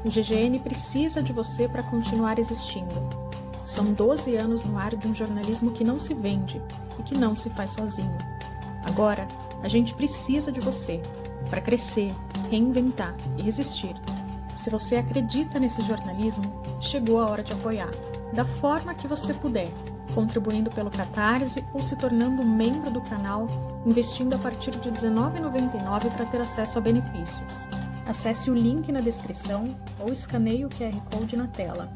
O GGN precisa de você para continuar existindo. São 12 anos no ar de um jornalismo que não se vende e que não se faz sozinho. Agora, a gente precisa de você para crescer, reinventar e resistir. Se você acredita nesse jornalismo, chegou a hora de apoiar, da forma que você puder, contribuindo pelo Catarse ou se tornando membro do canal, investindo a partir de R$19,99 para ter acesso a benefícios. Acesse o link na descrição ou escaneie o QR Code na tela.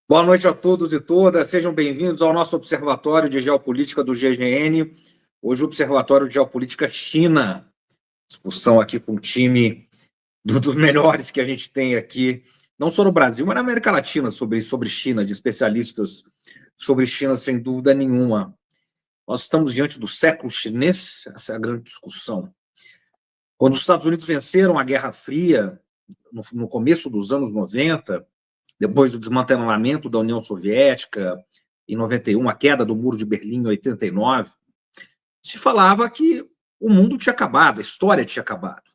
Boa noite a todos e todas, sejam bem-vindos ao nosso Observatório de Geopolítica do GGN. Hoje o Observatório de Geopolítica China, discussão aqui com um time dos melhores que a gente tem aqui, não só no Brasil, mas na América Latina, sobre China, de especialistas sobre China, sem dúvida nenhuma. Nós estamos diante do século chinês, essa é a grande discussão. Quando os Estados Unidos venceram a Guerra Fria, no começo dos anos 90, depois do desmantelamento da União Soviética, em 91, a queda do Muro de Berlim em 89, se falava que o mundo tinha acabado, a história tinha acabado.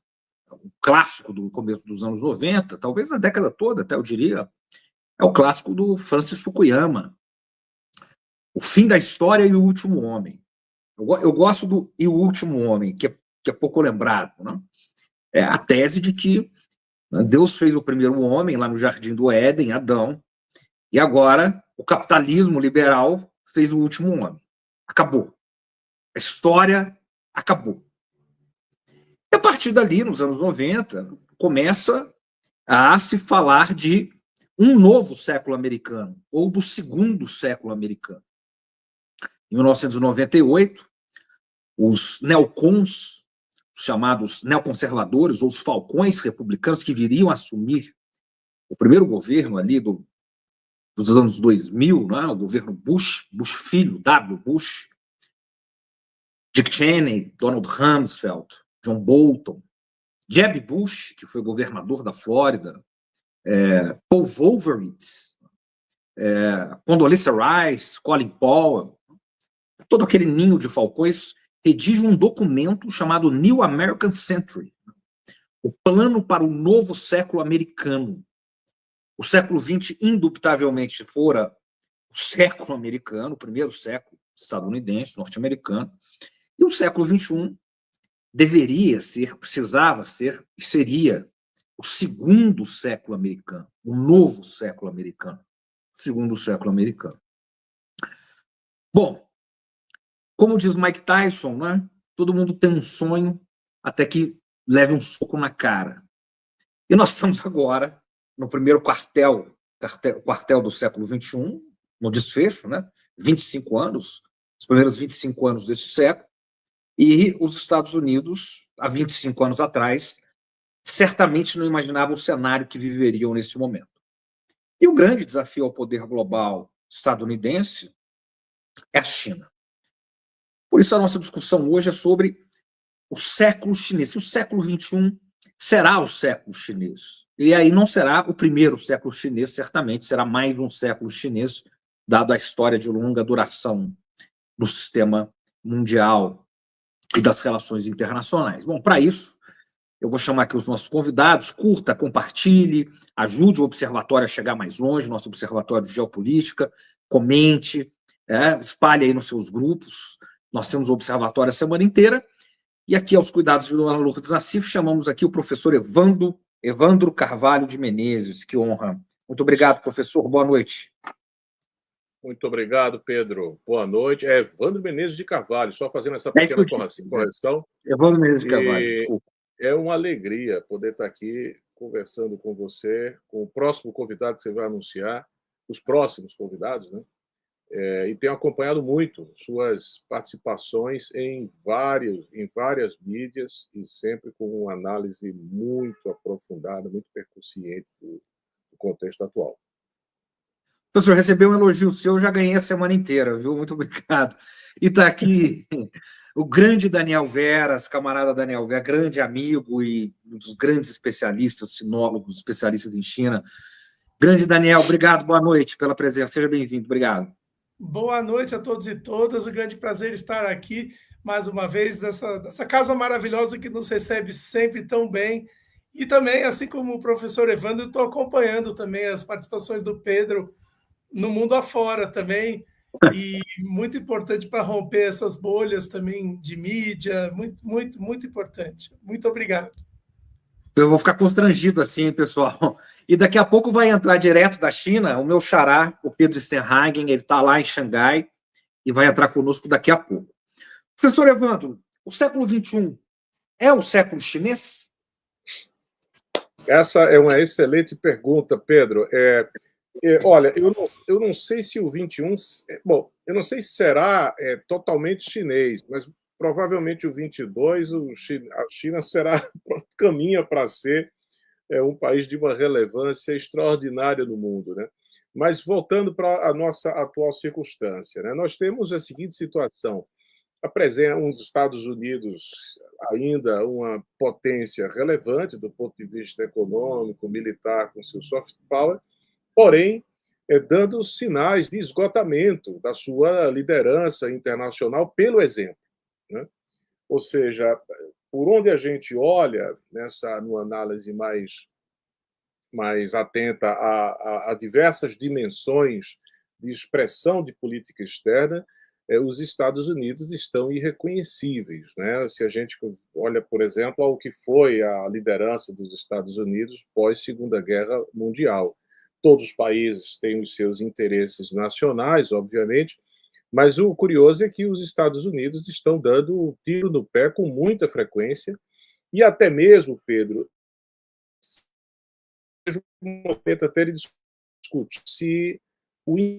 O clássico do começo dos anos 90, talvez na década toda, até eu diria, é o clássico do Francis Fukuyama, O Fim da História e o Último Homem. Eu gosto do E o Último Homem, que é pouco lembrado, né? É a tese de que Deus fez o primeiro homem lá no Jardim do Éden, Adão, e agora o capitalismo liberal fez o último homem. Acabou. A história acabou. E a partir dali, nos anos 90, começa a se falar de um novo século americano, ou do segundo século americano. Em 1998, os neocons, os chamados neoconservadores, ou os falcões republicanos que viriam assumir o primeiro governo ali dos anos 2000, né, o governo Bush filho, W. Bush, Dick Cheney, Donald Rumsfeld, John Bolton, Jeb Bush, que foi governador da Flórida, Paul Wolfowitz, Condoleezza Rice, Colin Powell, todo aquele ninho de falcões redige um documento chamado New American Century, o plano para o novo século americano. O século XX, indubitavelmente, fora o século americano, o primeiro século estadunidense, norte-americano, e o século XXI deveria ser, precisava ser, e seria o segundo século americano, o novo século americano, o segundo século americano. Bom, como diz Mike Tyson, né, todo mundo tem um sonho até que leve um soco na cara. E nós estamos agora no primeiro quartel do século XXI, no desfecho, né? 25 anos, os primeiros 25 anos desse século, e os Estados Unidos, há 25 anos atrás, certamente não imaginavam o cenário que viveriam nesse momento. E o grande desafio ao poder global estadunidense é a China. Por isso a nossa discussão hoje é sobre o século chinês. Se o século XXI será o século chinês. E aí não será o primeiro século chinês, certamente, será mais um século chinês, dado a história de longa duração do sistema mundial e das relações internacionais. Bom, para isso, eu vou chamar aqui os nossos convidados, curta, compartilhe, ajude o Observatório a chegar mais longe, nosso Observatório de Geopolítica, comente, espalhe aí nos seus grupos. Nós temos o Observatório a semana inteira, e aqui, aos cuidados de Dona Lourdes Nassif, chamamos aqui o professor Evandro Carvalho de Menezes, que honra. Muito obrigado, professor, boa noite. Muito obrigado, Pedro. Boa noite. É Evandro Menezes de Carvalho, só fazendo essa pequena correção. Evandro Menezes de Carvalho, desculpa. É uma alegria poder estar aqui conversando com você, com o próximo convidado que você vai anunciar, os próximos convidados, né? e tenho acompanhado muito suas participações em várias mídias e sempre com uma análise muito aprofundada, muito percussiente do contexto atual. Professor, receber um elogio seu, eu já ganhei a semana inteira, viu? Muito obrigado. E está aqui o grande Daniel Veras, camarada Daniel Veras, grande amigo e um dos grandes especialistas, sinólogos, especialistas em China. Grande Daniel, obrigado, boa noite pela presença, seja bem-vindo, obrigado. Boa noite a todos e todas, um grande prazer estar aqui mais uma vez nessa casa maravilhosa que nos recebe sempre tão bem. E também, assim como o professor Evandro, estou acompanhando também as participações do Pedro no mundo afora também, e muito importante para romper essas bolhas também de mídia, muito, muito, muito importante. Muito obrigado. Eu vou ficar constrangido assim, pessoal. E daqui a pouco vai entrar direto da China o meu xará, o Pedro Stenhagen, ele está lá em Xangai e vai entrar conosco daqui a pouco. Professor Evandro, o século XXI é o século chinês? Essa é uma excelente pergunta, Pedro. Olha, eu não sei se o 21... Bom, eu não sei se será totalmente chinês, mas provavelmente o 22, a China caminha para ser um país de uma relevância extraordinária no mundo, né? Mas voltando para a nossa atual circunstância, né? Nós temos a seguinte situação: os Estados Unidos ainda uma potência relevante do ponto de vista econômico, militar, com seu soft power, porém dando sinais de esgotamento da sua liderança internacional pelo exemplo, né? Ou seja, por onde a gente olha numa análise mais atenta a diversas dimensões de expressão de política externa, os Estados Unidos estão irreconhecíveis, né? Se a gente olha, por exemplo, ao que foi a liderança dos Estados Unidos pós-Segunda Guerra Mundial. Todos os países têm os seus interesses nacionais, obviamente, mas o curioso é que os Estados Unidos estão dando um tiro no pé com muita frequência, e até mesmo, Pedro, um momento até de discutir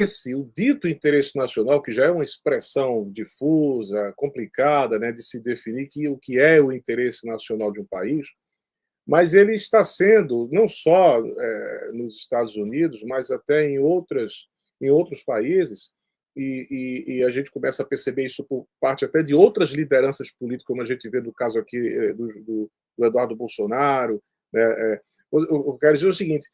se o dito interesse nacional, que já é uma expressão difusa, complicada, né, de se definir o que é o interesse nacional de um país, mas ele está sendo, não só nos Estados Unidos, mas até em outros países, e a gente começa a perceber isso por parte até de outras lideranças políticas, como a gente vê no caso aqui do Eduardo Bolsonaro, né? Eu quero dizer o seguinte: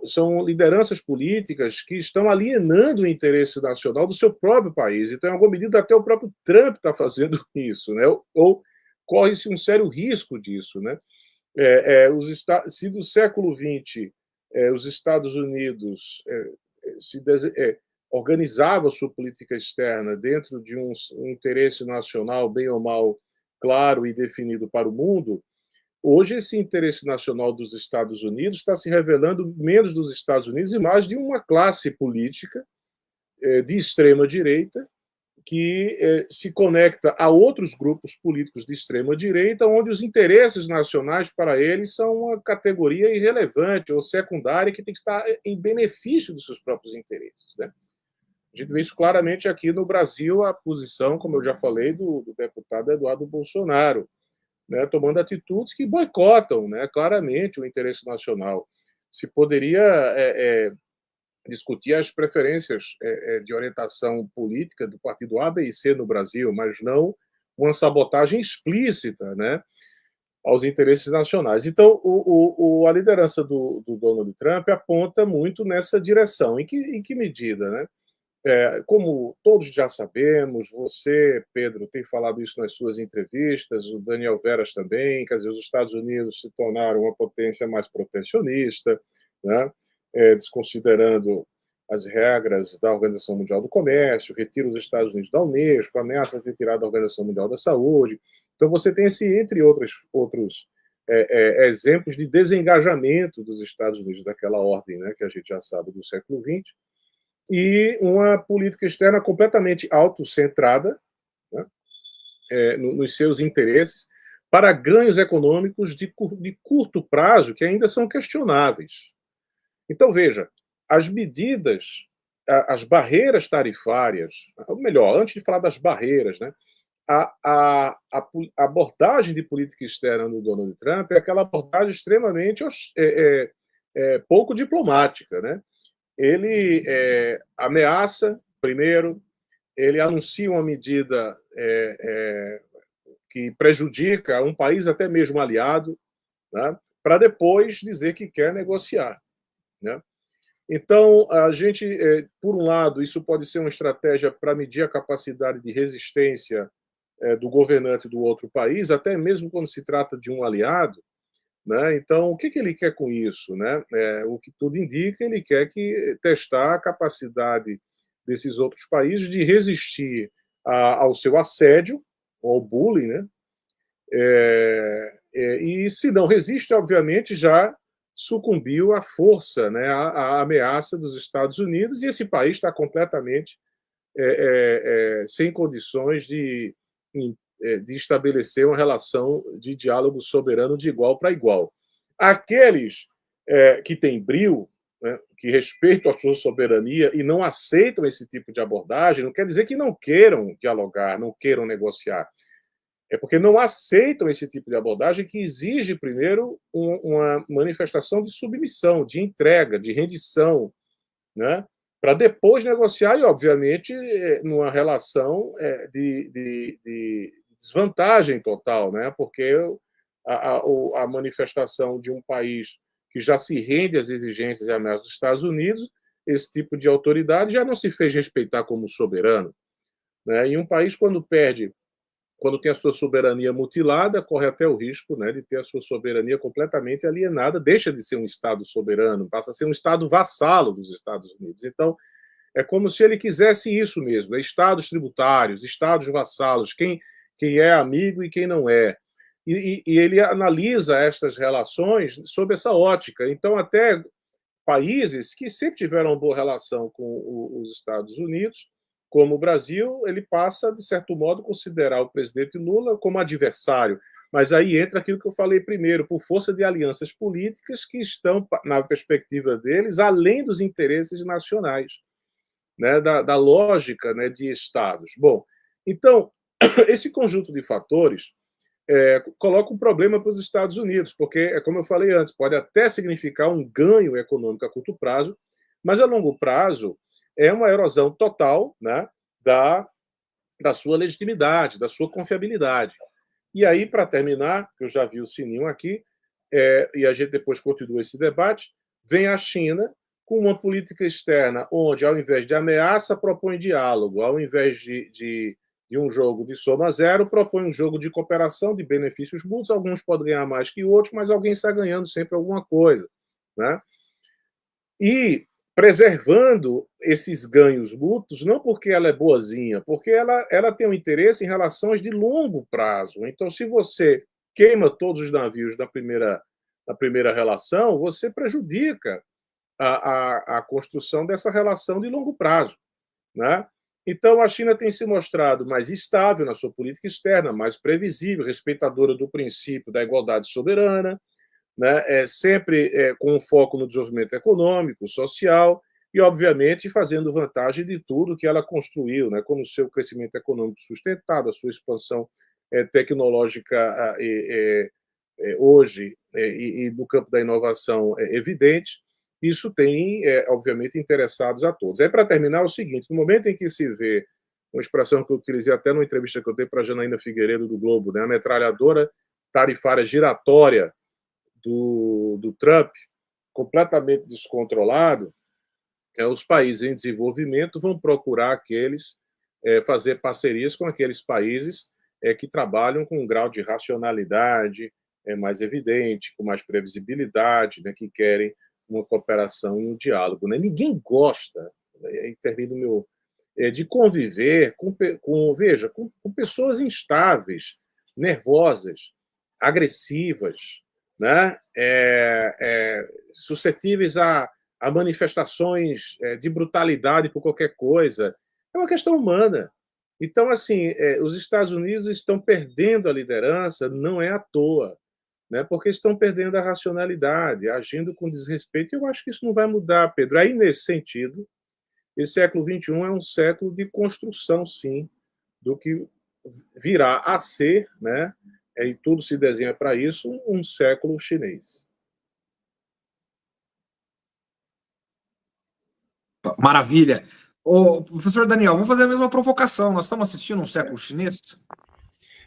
são lideranças políticas que estão alienando o interesse nacional do seu próprio país. Então, em alguma medida, até o próprio Trump está fazendo isso, né? Ou corre-se um sério risco disso, né? Se do século XX os Estados Unidos organizavam sua política externa dentro de um interesse nacional, bem ou mal, claro e definido para o mundo, hoje esse interesse nacional dos Estados Unidos está se revelando menos dos Estados Unidos e mais de uma classe política de extrema-direita que se conecta a outros grupos políticos de extrema-direita, onde os interesses nacionais para eles são uma categoria irrelevante ou secundária que tem que estar em benefício dos seus próprios interesses, né? A gente vê isso claramente aqui no Brasil, a posição, como eu já falei, do deputado Eduardo Bolsonaro, né, tomando atitudes que boicotam, né, claramente o interesse nacional. Se poderia discutir as preferências de orientação política do partido A, B e C no Brasil, mas não uma sabotagem explícita, né, aos interesses nacionais. Então, a liderança do Donald Trump aponta muito nessa direção. Em que medida, né? Como todos já sabemos, você, Pedro, tem falado isso nas suas entrevistas, o Daniel Veras também, quer dizer, os Estados Unidos se tornaram uma potência mais protecionista, né? Desconsiderando as regras da Organização Mundial do Comércio, retira os Estados Unidos da Unesco, ameaça de retirar da Organização Mundial da Saúde. Então, você tem entre outros exemplos de desengajamento dos Estados Unidos daquela ordem, né, que a gente já sabe do século XX, e uma política externa completamente autocentrada, né, nos seus interesses, para ganhos econômicos de curto prazo, que ainda são questionáveis. Então, veja, as medidas as barreiras tarifárias, ou melhor, antes de falar das barreiras, né, a abordagem de política externa do Donald Trump é aquela abordagem extremamente pouco diplomática, né? Ele ameaça, primeiro, ele anuncia uma medida que prejudica um país até mesmo aliado, né? Para depois dizer que quer negociar, né? Então, a gente, por um lado, isso pode ser uma estratégia para medir a capacidade de resistência do governante do outro país, até mesmo quando se trata de um aliado, né? Então, o que ele quer com isso, né? O que tudo indica, ele quer testar a capacidade desses outros países de resistir ao seu assédio, ao bullying, né? E se não resiste, obviamente, já sucumbiu à força, né, à ameaça dos Estados Unidos, e esse país está completamente sem condições de estabelecer uma relação de diálogo soberano de igual para igual. Aqueles que têm brio, né, que respeitam a sua soberania e não aceitam esse tipo de abordagem, não quer dizer que não queiram dialogar, não queiram negociar. É porque não aceitam esse tipo de abordagem que exige, primeiro, uma manifestação de submissão, de entrega, de rendição, né? Para depois negociar e, obviamente, numa relação de desvantagem total, né? Porque a manifestação de um país que já se rende às exigências e ameaças dos Estados Unidos, esse tipo de autoridade já não se fez respeitar como soberano, né? E um país, quando tem a sua soberania mutilada, corre até o risco, né, de ter a sua soberania completamente alienada, deixa de ser um Estado soberano, passa a ser um Estado vassalo dos Estados Unidos. Então, é como se ele quisesse isso mesmo, Estados tributários, Estados vassalos, quem é amigo e quem não é. E ele analisa estas relações sob essa ótica. Então, até países que sempre tiveram uma boa relação com os Estados Unidos, como o Brasil, ele passa, de certo modo, a considerar o presidente Lula como adversário. Mas aí entra aquilo que eu falei primeiro, por força de alianças políticas que estão, na perspectiva deles, além dos interesses nacionais, né, da lógica, né, de Estados. Bom, então, esse conjunto de fatores coloca um problema para os Estados Unidos, porque, como eu falei antes, pode até significar um ganho econômico a curto prazo, mas a longo prazo é uma erosão total, né, da sua legitimidade, da sua confiabilidade. E aí, para terminar, eu já vi o sininho aqui, e a gente depois continua esse debate, vem a China com uma política externa onde, ao invés de ameaça, propõe diálogo, ao invés de um jogo de soma zero, propõe um jogo de cooperação, de benefícios mútuos, alguns podem ganhar mais que outros, mas alguém está ganhando sempre alguma coisa, né? E preservando esses ganhos mútuos, não porque ela é boazinha, porque ela tem um interesse em relações de longo prazo. Então, se você queima todos os navios na primeira relação, você prejudica a construção dessa relação de longo prazo, né? Então, a China tem se mostrado mais estável na sua política externa, mais previsível, respeitadora do princípio da igualdade soberana, né? Sempre com um foco no desenvolvimento econômico, social e, obviamente, fazendo vantagem de tudo que ela construiu, né? Como o seu crescimento econômico sustentado, a sua expansão tecnológica hoje e no campo da inovação evidente. Isso tem, obviamente, interessados a todos. Aí, para terminar, é o seguinte: no momento em que se vê, uma expressão que eu utilizei até numa entrevista que eu dei para a Janaína Figueiredo, do Globo, né, a metralhadora tarifária giratória do Trump, completamente descontrolado, os países em desenvolvimento vão procurar fazer parcerias com aqueles países que trabalham com um grau de racionalidade mais evidente, com mais previsibilidade, né, que querem uma cooperação e um diálogo, né? Ninguém gosta, termino meu, de conviver com pessoas instáveis, nervosas, agressivas, né? Suscetíveis a manifestações de brutalidade por qualquer coisa. É uma questão humana. Então, assim, os Estados Unidos estão perdendo a liderança, não é à toa, né? Porque estão perdendo a racionalidade, agindo com desrespeito. Eu acho que isso não vai mudar, Pedro. Aí, nesse sentido, esse século XXI é um século de construção, sim, do que virá a ser, né, e tudo se desenha para isso, um século chinês. Maravilha. Ô, professor Daniel, vamos fazer a mesma provocação. Nós estamos assistindo um século chinês?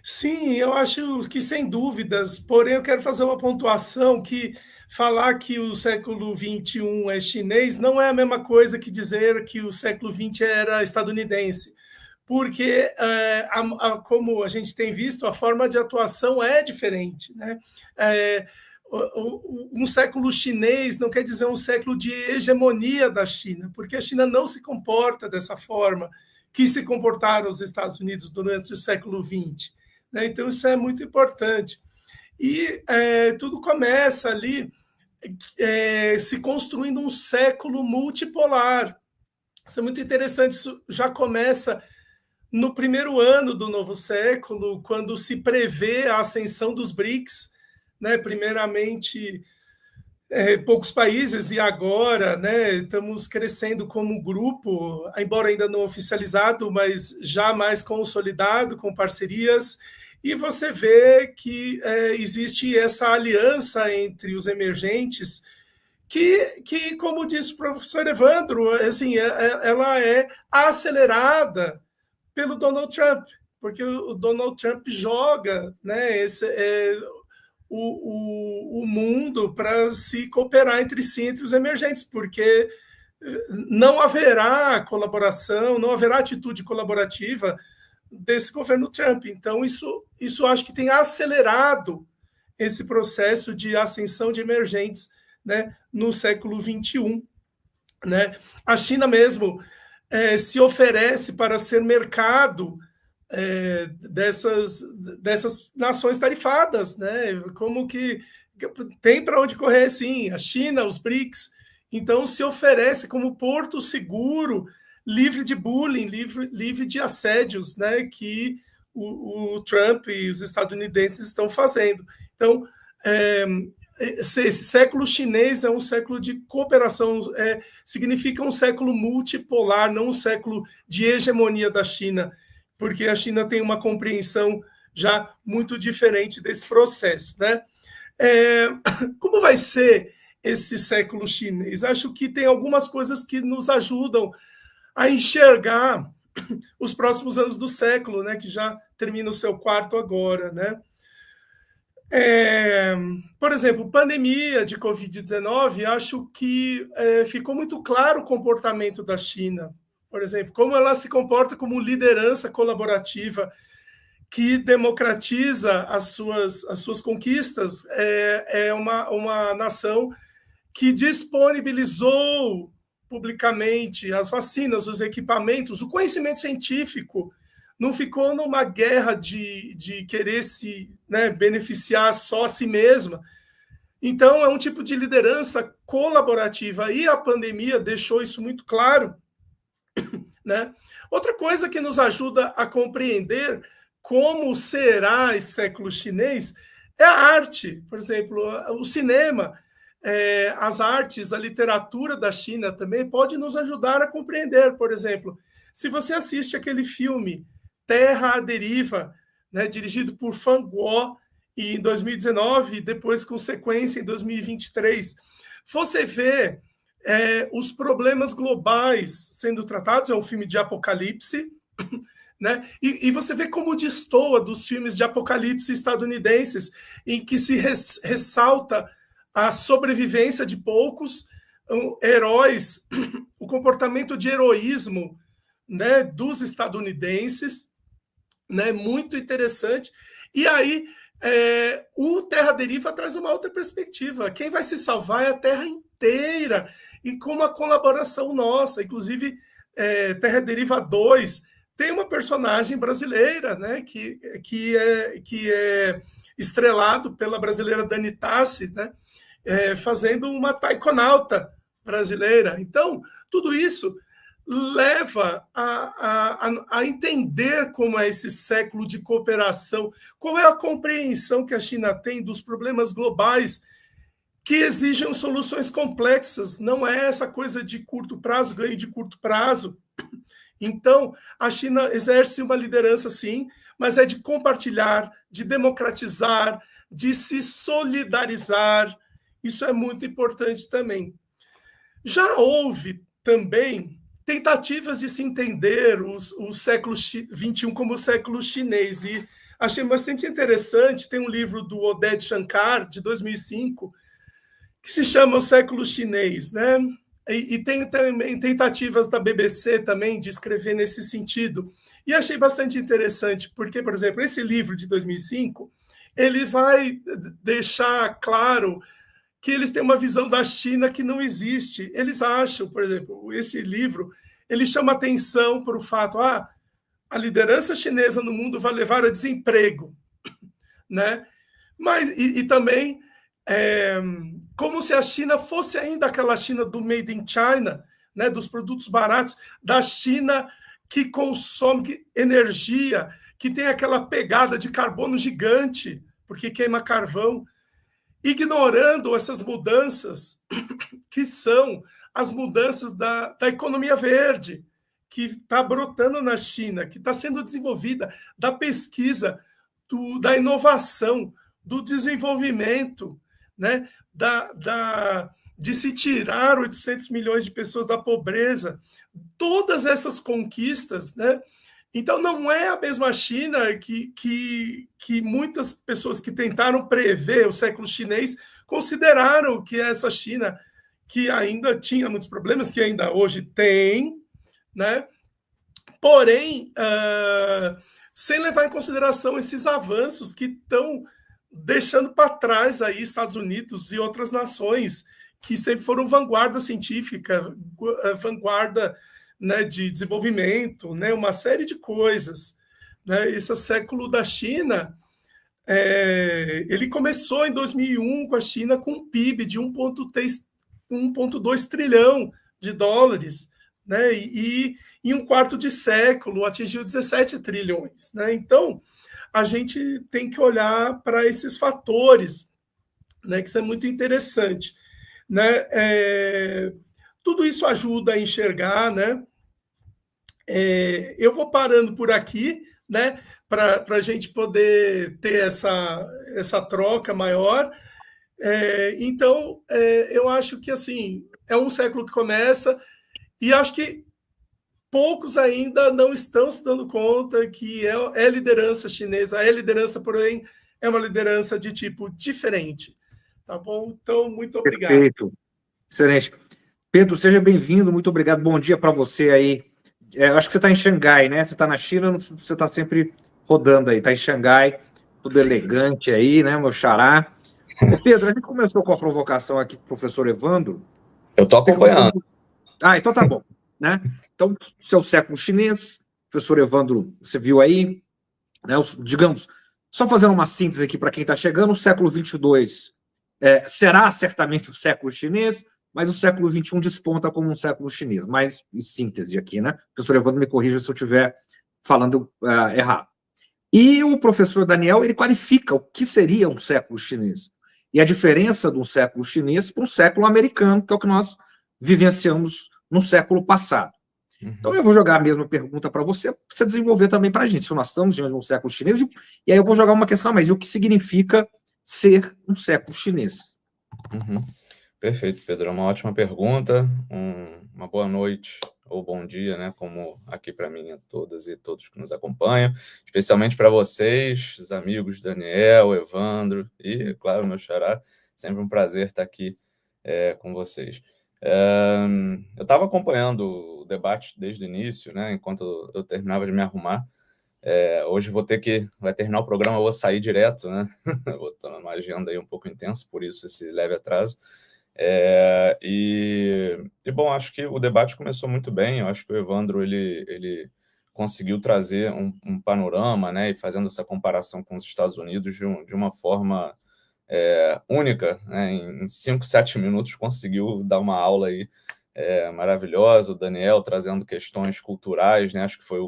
Sim, eu acho que sem dúvidas, porém eu quero fazer uma pontuação que falar que o século XXI é chinês não é a mesma coisa que dizer que o século XX era estadunidense, porque como a gente tem visto, a forma de atuação é diferente, né? Um século chinês não quer dizer um século de hegemonia da China, porque a China não se comporta dessa forma que se comportaram os Estados Unidos durante o século XX. Né? Então, isso é muito importante. E tudo começa ali se construindo um século multipolar. Isso é muito interessante, isso já começa no primeiro ano do novo século, quando se prevê a ascensão dos BRICS, né? Primeiramente, poucos países, e agora, né, estamos crescendo como grupo, embora ainda não oficializado, mas já mais consolidado, com parcerias, e você vê que existe essa aliança entre os emergentes, que, como disse o professor Evandro, assim, ela é acelerada pelo Donald Trump, porque o Donald Trump joga, né, o mundo para se cooperar entre si, entre os emergentes, porque não haverá colaboração, não haverá atitude colaborativa desse governo Trump. Então, isso acho que tem acelerado esse processo de ascensão de emergentes, né, no século XXI. Né? A China mesmo se oferece para ser mercado dessas nações tarifadas, né? Como que tem para onde correr, sim, a China, os BRICS, então se oferece como porto seguro, livre de bullying, livre de assédios, né? Que o Trump e os estadunidenses estão fazendo. Então, esse século chinês é um século de cooperação, significa um século multipolar, não um século de hegemonia da China, porque a China tem uma compreensão já muito diferente desse processo. Né? Como vai ser esse século chinês? Acho que tem algumas coisas que nos ajudam a enxergar os próximos anos do século, né, que já termina o seu quarto agora. Né? Por exemplo, pandemia de Covid-19, acho que ficou muito claro o comportamento da China. Por exemplo, como ela se comporta como liderança colaborativa que democratiza as suas conquistas. É uma nação que disponibilizou publicamente as vacinas, os equipamentos, o conhecimento científico, não ficou numa guerra de querer se beneficiar só a si mesma. Então, é um tipo de liderança colaborativa, e a pandemia deixou isso muito claro. Né? Outra coisa que nos ajuda a compreender como será esse século chinês é a arte. Por exemplo, o cinema, as artes, a literatura da China também pode nos ajudar a compreender. Por exemplo, se você assiste aquele filme Terra à Deriva, né, dirigido por Fan Guo em 2019, depois com sequência em 2023, você vê os problemas globais sendo tratados. É um filme de apocalipse, né? E você vê como destoa dos filmes de apocalipse estadunidenses, em que se ressalta a sobrevivência de poucos heróis, o comportamento de heroísmo, né, dos estadunidenses, né, muito interessante. E aí o Terra Deriva traz uma outra perspectiva. Quem vai se salvar é a Terra inteira, e com uma colaboração nossa. Inclusive, Terra Deriva 2 tem uma personagem brasileira, né, que é estrelado pela brasileira Dani Tassi, né, fazendo uma taikonauta brasileira. Então, tudo isso leva a entender como é esse século de cooperação, qual é a compreensão que a China tem dos problemas globais que exigem soluções complexas, não é essa coisa de curto prazo, ganho de curto prazo. Então, a China exerce uma liderança, sim, mas é de compartilhar, de democratizar, de se solidarizar. Isso é muito importante também. Já houve também tentativas de se entender o século XXI como o século chinês, e achei bastante interessante. Tem um livro do Oded Shankar, de 2005, que se chama O Século Chinês, né? E tem também tentativas da BBC também de escrever nesse sentido. E achei bastante interessante, porque, por exemplo, esse livro de 2005, ele vai deixar claro que eles têm uma visão da China que não existe. Eles acham, por exemplo, esse livro, ele chama atenção para o fato, a liderança chinesa no mundo vai levar a desemprego, né? Mas, e também como se a China fosse ainda aquela China do Made in China, né, dos produtos baratos, da China que consome energia, que tem aquela pegada de carbono gigante, porque queima carvão, ignorando essas mudanças que são as mudanças da economia verde, que está brotando na China, que está sendo desenvolvida, da pesquisa, da inovação, do desenvolvimento, né? De se tirar 800 milhões de pessoas da pobreza, todas essas conquistas, né? Então, não é a mesma China que muitas pessoas que tentaram prever o século chinês consideraram que é essa China que ainda tinha muitos problemas, que ainda hoje tem, né? Porém, sem levar em consideração esses avanços que estão deixando para trás aí Estados Unidos e outras nações que sempre foram vanguarda científica, vanguarda, né, de desenvolvimento, né, uma série de coisas, né? Esse século da China, ele começou em 2001 com a China com um PIB de 1,2 trilhão de dólares, né? E em um quarto de século atingiu 17 trilhões, né? Então, a gente tem que olhar para esses fatores, né, que isso é muito interessante, né? Tudo isso ajuda a enxergar, né? Eu vou parando por aqui, né, para a gente poder ter essa troca maior. Então, eu acho que assim é um século que começa, e acho que poucos ainda não estão se dando conta que é liderança chinesa, é liderança, porém, é uma liderança de tipo diferente. Tá bom? Então, muito obrigado. Perfeito. Excelente. Pedro, seja bem-vindo, muito obrigado. Bom dia para você aí. Acho que você está em Xangai, né? Você está na China, você está sempre rodando aí, está em Xangai, tudo elegante aí, né, meu xará. Ô, Pedro, a gente começou com a provocação aqui com o professor Evandro. Eu estou acompanhando. Então tá bom, né? Então, seu século chinês, professor Evandro, você viu aí, né? Digamos, só fazendo uma síntese aqui para quem está chegando, o século 22 será certamente o século chinês, mas o século XXI desponta como um século chinês. Mais em síntese aqui, né? O professor Evandro me corrija se eu estiver falando errado. E o professor Daniel, ele qualifica o que seria um século chinês. E a diferença de um século chinês para um século americano, que é o que nós vivenciamos no século passado. Então, eu vou jogar a mesma pergunta para você desenvolver também para a gente, se nós estamos diante de um século chinês, e aí eu vou jogar uma questão a mais, e o que significa ser um século chinês? Perfeito, Pedro, é uma ótima pergunta, uma boa noite ou bom dia, né, como aqui para mim, a todas e todos que nos acompanham, especialmente para vocês, os amigos Daniel, Evandro e, claro, meu xará, sempre um prazer estar aqui com vocês. Eu estava acompanhando o debate desde o início, né, enquanto eu terminava de me arrumar. Hoje vai terminar o programa, eu vou sair direto, né? Vou estar numa agenda aí um pouco intensa, por isso esse leve atraso. Bom, acho que o debate começou muito bem. Eu acho que o Evandro ele conseguiu trazer um panorama, né, e fazendo essa comparação com os Estados Unidos de uma forma única, né, em 5, 7 minutos conseguiu dar uma aula aí maravilhosa. O Daniel trazendo questões culturais, né, acho que foi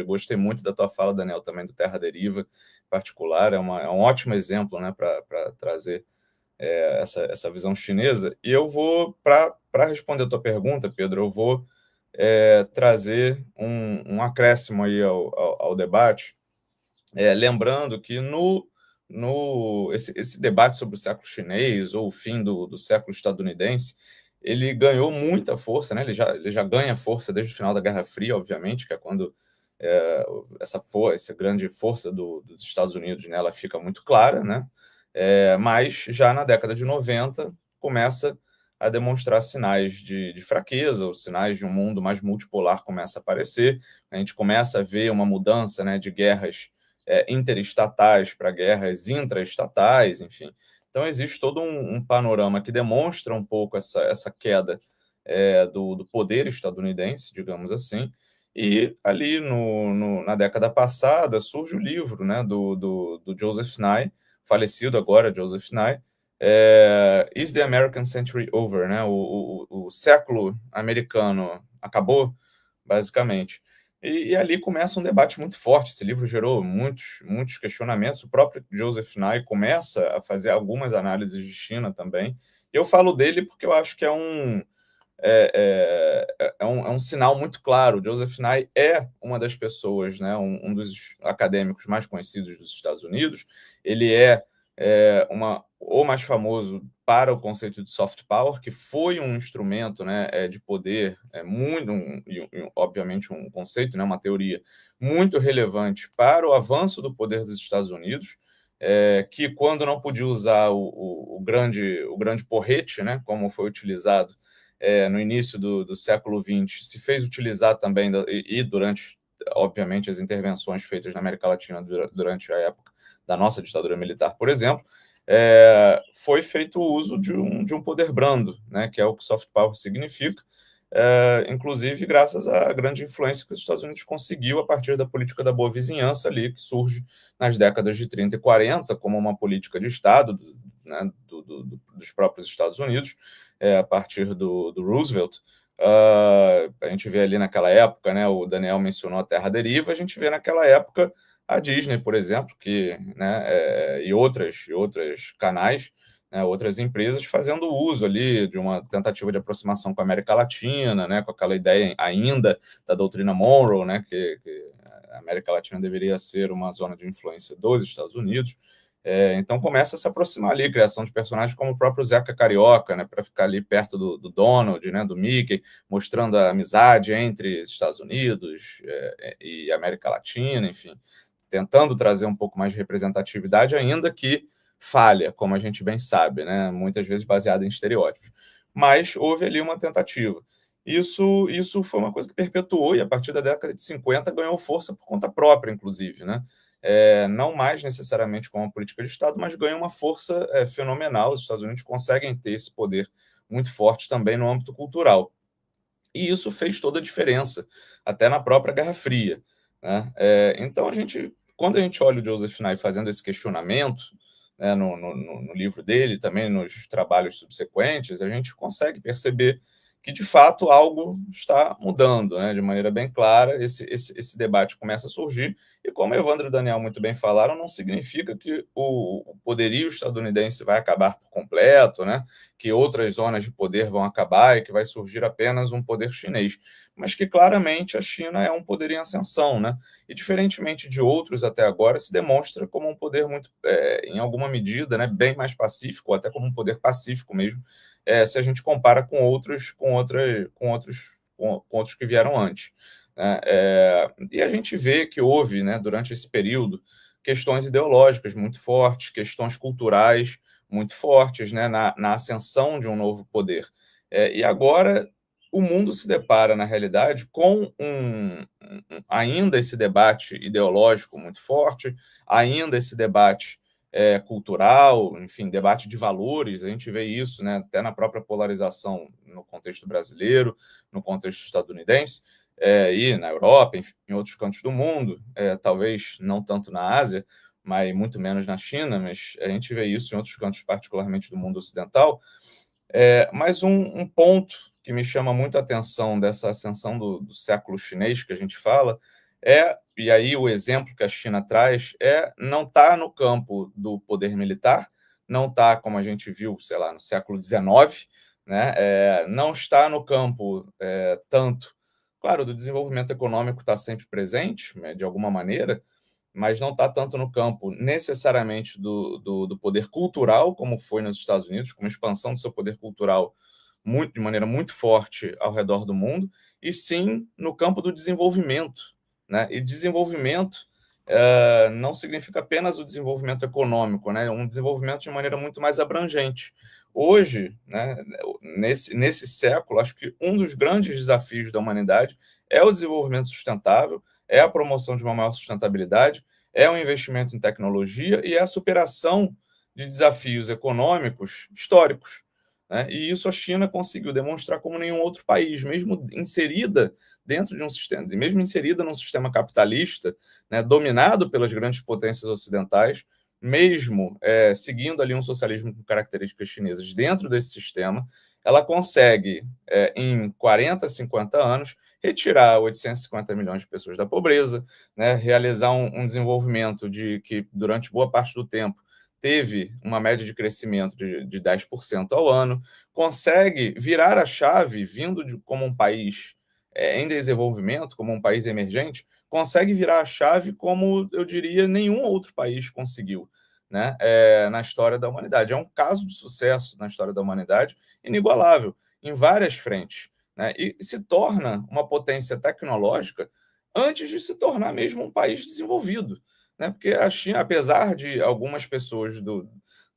gostei muito da tua fala, Daniel, também do Terra Deriva em particular, é um ótimo exemplo, né, para trazer essa visão chinesa. E eu vou, para responder a tua pergunta, Pedro, eu vou trazer um acréscimo aí ao debate, lembrando que esse debate sobre o século chinês ou o fim do século estadunidense, ele ganhou muita força, né? Ele já ganha força desde o final da Guerra Fria, obviamente, que é quando essa grande força dos Estados Unidos, né, ela fica muito clara, né? Mas já na década de 90 começa a demonstrar sinais de fraqueza, os sinais de um mundo mais multipolar começa a aparecer, a gente começa a ver uma mudança, né, de guerras interestatais para guerras intraestatais, enfim. Então, existe todo um panorama que demonstra um pouco essa queda do poder estadunidense, digamos assim, e ali na década passada surge o livro, né, do Joseph Nye, falecido agora, Joseph Nye, Is the American Century Over? Né? O século americano acabou, basicamente. E ali começa um debate muito forte. Esse livro gerou muitos questionamentos. O próprio Joseph Nye começa a fazer algumas análises de China também. Eu falo dele porque eu acho que é um sinal muito claro. Joseph Nye é uma das pessoas, né, um dos acadêmicos mais conhecidos dos Estados Unidos. Ele o mais famoso para o conceito de soft power, que foi um instrumento, né, de poder, obviamente um conceito, né, uma teoria muito relevante para o avanço do poder dos Estados Unidos, que quando não podia usar o grande porrete, né, como foi utilizado no início do século XX, se fez utilizar também, e durante, obviamente, as intervenções feitas na América Latina durante a época da nossa ditadura militar, por exemplo, foi feito o uso de um poder brando, né, que é o que soft power significa, inclusive graças à grande influência que os Estados Unidos conseguiu a partir da política da boa vizinhança ali, que surge nas décadas de 30 e 40 como uma política de Estado, né, dos próprios Estados Unidos, a partir do Roosevelt. A gente vê ali naquela época, né, o Daniel mencionou a Terra Deriva, a gente vê naquela época a Disney, por exemplo, e outras canais, né, outras empresas fazendo uso ali de uma tentativa de aproximação com a América Latina, né, com aquela ideia ainda da doutrina Monroe, né, que a América Latina deveria ser uma zona de influência dos Estados Unidos. Então começa a se aproximar ali a criação de personagens como o próprio Zeca Carioca, né, para ficar ali perto do Donald, né, do Mickey, mostrando a amizade entre os Estados Unidos e América Latina, enfim, tentando trazer um pouco mais de representatividade, ainda que falha, como a gente bem sabe, né, muitas vezes baseada em estereótipos. Mas houve ali uma tentativa. Isso foi uma coisa que perpetuou e a partir da década de 50 ganhou força por conta própria, inclusive, né? Não mais necessariamente com uma política de Estado, mas ganha uma força fenomenal. Os Estados Unidos conseguem ter esse poder muito forte também no âmbito cultural. E isso fez toda a diferença, até na própria Guerra Fria, né? Então, quando a gente olha o Joseph Nye fazendo esse questionamento, né, no livro dele, também nos trabalhos subsequentes, a gente consegue perceber que, de fato, algo está mudando, né, de maneira bem clara. Esse debate começa a surgir, e como Evandro e Daniel muito bem falaram, não significa que o poderio estadunidense vai acabar por completo, né, que outras zonas de poder vão acabar e que vai surgir apenas um poder chinês, mas que claramente a China é um poder em ascensão, né, e diferentemente de outros até agora, se demonstra como um poder muito, em alguma medida, né, bem mais pacífico, ou até como um poder pacífico mesmo, se a gente compara com outros que vieram antes, né? E a gente vê que houve, né, durante esse período, questões ideológicas muito fortes, questões culturais muito fortes, né, na ascensão de um novo poder. E agora o mundo se depara, na realidade, com ainda esse debate ideológico muito forte, ainda esse debate cultural, enfim, debate de valores. A gente vê isso, né, até na própria polarização no contexto brasileiro, no contexto estadunidense, e na Europa, enfim, em outros cantos do mundo, talvez não tanto na Ásia, mas muito menos na China, mas a gente vê isso em outros cantos, particularmente do mundo ocidental. Mas um ponto que me chama muito a atenção dessa ascensão do século chinês que a gente fala e aí o exemplo que a China traz não está no campo do poder militar, não está, como a gente viu, sei lá, no século XIX, né? Não está no campo tanto, claro, do desenvolvimento econômico está sempre presente, né, de alguma maneira, mas não está tanto no campo necessariamente do poder cultural, como foi nos Estados Unidos, com uma expansão do seu poder cultural de maneira muito forte ao redor do mundo, e sim no campo do desenvolvimento, né? E desenvolvimento não significa apenas o desenvolvimento econômico, né? Um desenvolvimento de maneira muito mais abrangente. Hoje, né, nesse século, acho que um dos grandes desafios da humanidade é o desenvolvimento sustentável, é a promoção de uma maior sustentabilidade, é o investimento em tecnologia e é a superação de desafios econômicos históricos, né? E isso a China conseguiu demonstrar como nenhum outro país, mesmo inserida dentro de um sistema, mesmo inserida num sistema capitalista, né, dominado pelas grandes potências ocidentais, mesmo seguindo ali um socialismo com características chinesas dentro desse sistema, ela consegue, em 40, 50 anos, retirar 850 milhões de pessoas da pobreza, né, realizar um desenvolvimento que, durante boa parte do tempo, teve uma média de crescimento de 10% ao ano, consegue virar a chave, vindo como um país em desenvolvimento, como um país emergente, consegue virar a chave como, eu diria, nenhum outro país conseguiu, né, na história da humanidade. É um caso de sucesso na história da humanidade inigualável, em várias frentes, né, e se torna uma potência tecnológica antes de se tornar mesmo um país desenvolvido, né, porque a China, apesar de algumas pessoas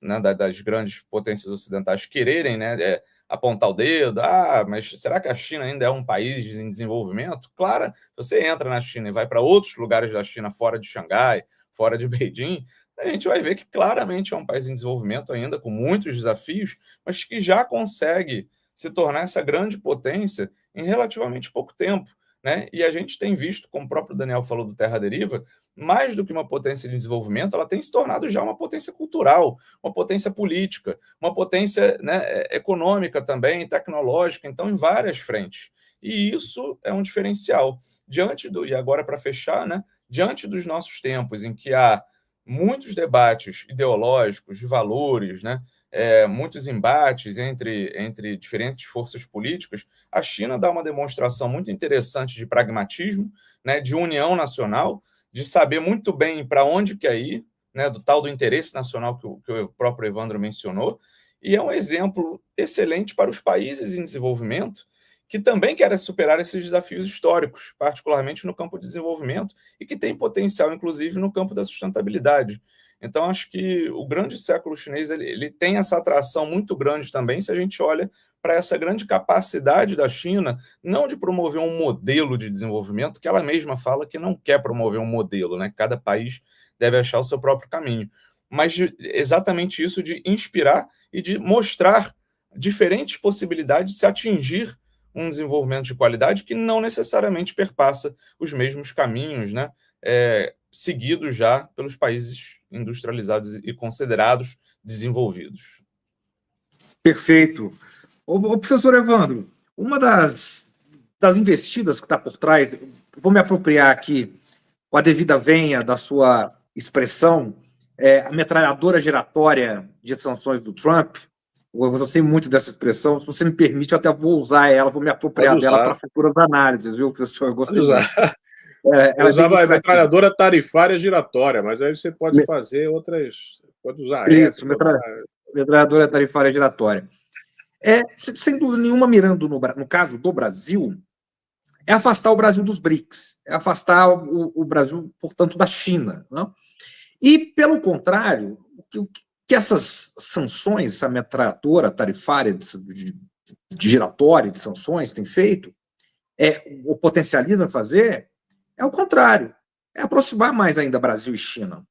né, das grandes potências ocidentais quererem, né, apontar o dedo, mas será que a China ainda é um país em desenvolvimento? Claro, se você entra na China e vai para outros lugares da China, fora de Xangai, fora de Beijing, a gente vai ver que claramente é um país em desenvolvimento ainda, com muitos desafios, mas que já consegue se tornar essa grande potência em relativamente pouco tempo, né? E a gente tem visto, como o próprio Daniel falou do Terra Deriva, mais do que uma potência de desenvolvimento, ela tem se tornado já uma potência cultural, uma potência política, uma potência, né, econômica também, tecnológica, então em várias frentes. E isso é um diferencial. E agora para fechar, né, diante dos nossos tempos em que há muitos debates ideológicos, de valores, né, muitos embates entre diferentes forças políticas, a China dá uma demonstração muito interessante de pragmatismo, né, de união nacional, de saber muito bem para onde quer ir, né, do tal do interesse nacional que o próprio Evandro mencionou, e é um exemplo excelente para os países em desenvolvimento que também querem superar esses desafios históricos, particularmente no campo de desenvolvimento, e que tem potencial, inclusive, no campo da sustentabilidade. Então, acho que o grande século chinês ele tem essa atração muito grande também, se a gente olha para essa grande capacidade da China, não de promover um modelo de desenvolvimento, que ela mesma fala que não quer promover um modelo, né? Cada país deve achar o seu próprio caminho, mas exatamente isso de inspirar e de mostrar diferentes possibilidades de se atingir um desenvolvimento de qualidade que não necessariamente perpassa os mesmos caminhos, né, seguidos já pelos países industrializados e considerados desenvolvidos. Perfeito. O professor Evandro, uma das investidas que está por trás, vou me apropriar aqui com a devida venha da sua expressão, a metralhadora giratória de sanções do Trump. Eu gostei muito dessa expressão. Se você me permite, eu até vou usar ela, vou me apropriar dela para futuras análises, viu, professor? Eu gostei muito. Eu usava a metralhadora tarifária giratória, mas aí você pode fazer outras. Pode usar isso, metralhadora tarifária giratória. Sem dúvida nenhuma, mirando no caso do Brasil, é afastar o Brasil dos BRICS, é afastar o Brasil, portanto, da China. Não? E, pelo contrário, o que essas sanções, essa metralhadora tarifária de giratória de sanções tem feito, ou potencializa fazer, é o contrário, é aproximar mais ainda Brasil e China,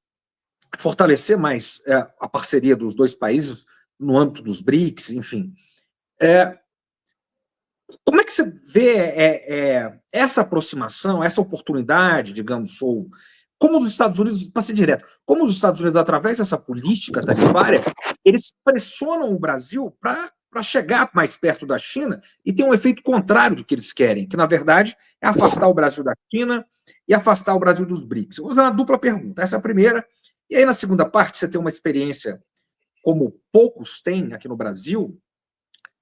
fortalecer mais a parceria dos dois países no âmbito dos BRICS, enfim. Como é que você vê essa aproximação, essa oportunidade, digamos, como os Estados Unidos, para ser direto, como os Estados Unidos, através dessa política tarifária, eles pressionam o Brasil para chegar mais perto da China e tem um efeito contrário do que eles querem, que, na verdade, é afastar o Brasil da China e afastar o Brasil dos BRICS. Vou usar uma dupla pergunta. Essa é a primeira, e aí, na segunda parte, você tem uma experiência como poucos têm aqui no Brasil,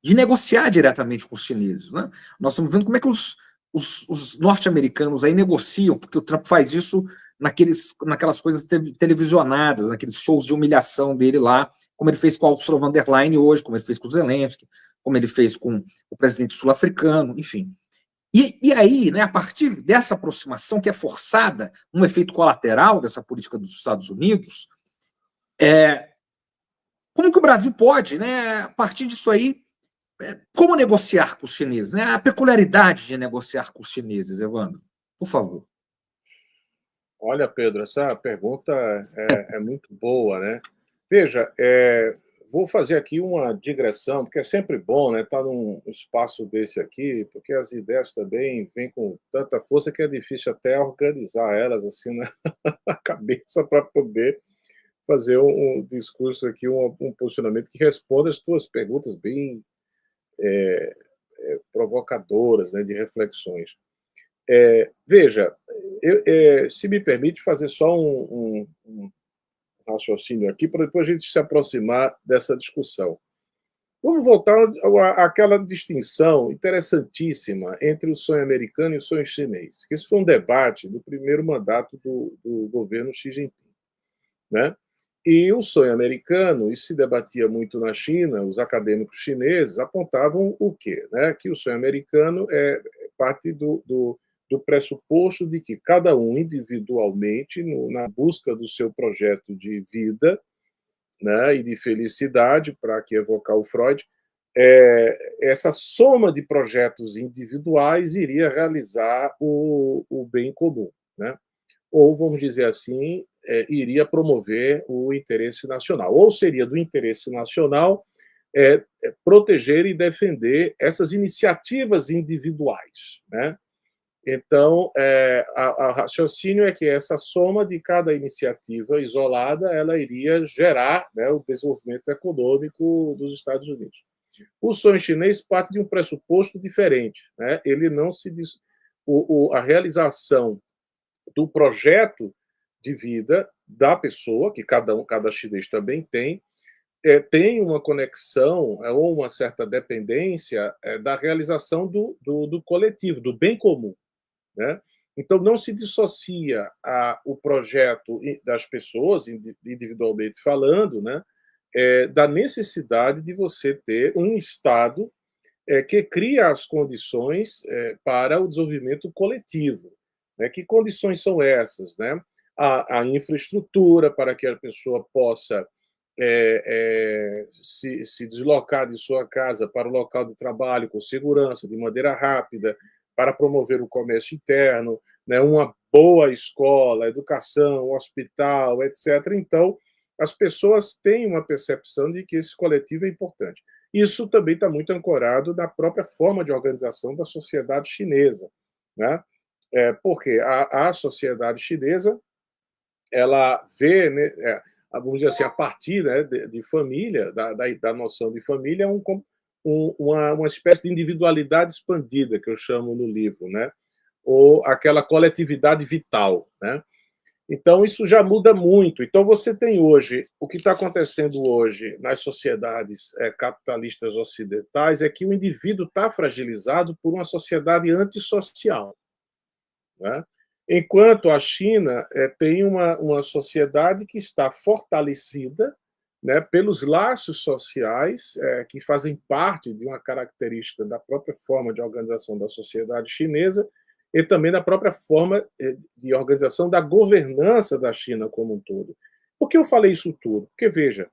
de negociar diretamente com os chineses, né? Nós estamos vendo como é que os norte-americanos aí negociam, porque o Trump faz isso naquelas coisas televisionadas, naqueles shows de humilhação dele lá, como ele fez com a Ursula von der Leyen hoje, como ele fez com o Zelensky, como ele fez com o presidente sul-africano, enfim. E aí, né, a partir dessa aproximação que é forçada, um efeito colateral dessa política dos Estados Unidos, como que o Brasil pode, né, a partir disso aí, como negociar com os chineses? Né? A peculiaridade de negociar com os chineses, Evandro, por favor. Olha, Pedro, essa pergunta é muito boa, né? Veja, vou fazer aqui uma digressão, porque é sempre bom, né, estar num espaço desse aqui, porque as ideias também vêm com tanta força que é difícil até organizar elas assim na cabeça para poder fazer um discurso aqui, um posicionamento que responda as tuas perguntas bem provocadoras, né, de reflexões. Veja, se me permite fazer só um raciocínio aqui, para depois a gente se aproximar dessa discussão. Vamos voltar àquela distinção interessantíssima entre o sonho americano e o sonho chinês. Esse foi um debate do primeiro mandato do governo Xi Jinping, né? E o sonho americano, isso se debatia muito na China, os acadêmicos chineses apontavam o quê? Né? Que o sonho americano é parte do pressuposto de que cada um individualmente, na busca do seu projeto de vida, né, e de felicidade, para aqui evocar o Freud, essa soma de projetos individuais iria realizar o bem comum, né? Ou, vamos dizer assim, iria promover o interesse nacional. Ou seria do interesse nacional proteger e defender essas iniciativas individuais, né? Então, o raciocínio é que essa soma de cada iniciativa isolada ela iria gerar, né, o desenvolvimento econômico dos Estados Unidos. O sonho chinês parte de um pressuposto diferente, né? Ele não se diz, a realização do projeto de vida da pessoa, que cada chinês também tem uma conexão ou uma certa dependência da realização do coletivo, do bem comum, né? Então, não se dissocia o projeto das pessoas, individualmente falando, né, da necessidade de você ter um Estado que cria as condições para o desenvolvimento coletivo. Né? Que condições são essas? Né? A infraestrutura para que a pessoa possa se deslocar de sua casa para o local de trabalho com segurança, de maneira rápida, para promover o comércio interno, né, uma boa escola, educação, hospital, etc. Então, as pessoas têm uma percepção de que esse coletivo é importante. Isso também está muito ancorado na própria forma de organização da sociedade chinesa, né? Porque a sociedade chinesa ela vê, né, vamos dizer assim, a partir, né, de família, da noção de família, uma espécie de individualidade expandida, que eu chamo no livro, né? Ou aquela coletividade vital, né? Então, isso já muda muito. Então, você tem hoje, o que está acontecendo hoje nas sociedades capitalistas ocidentais é que o indivíduo está fragilizado por uma sociedade antissocial, né? Enquanto a China tem uma sociedade que está fortalecida, né, pelos laços sociais que fazem parte de uma característica da própria forma de organização da sociedade chinesa e também da própria forma de organização da governança da China como um todo. Por que eu falei isso tudo? Porque, veja,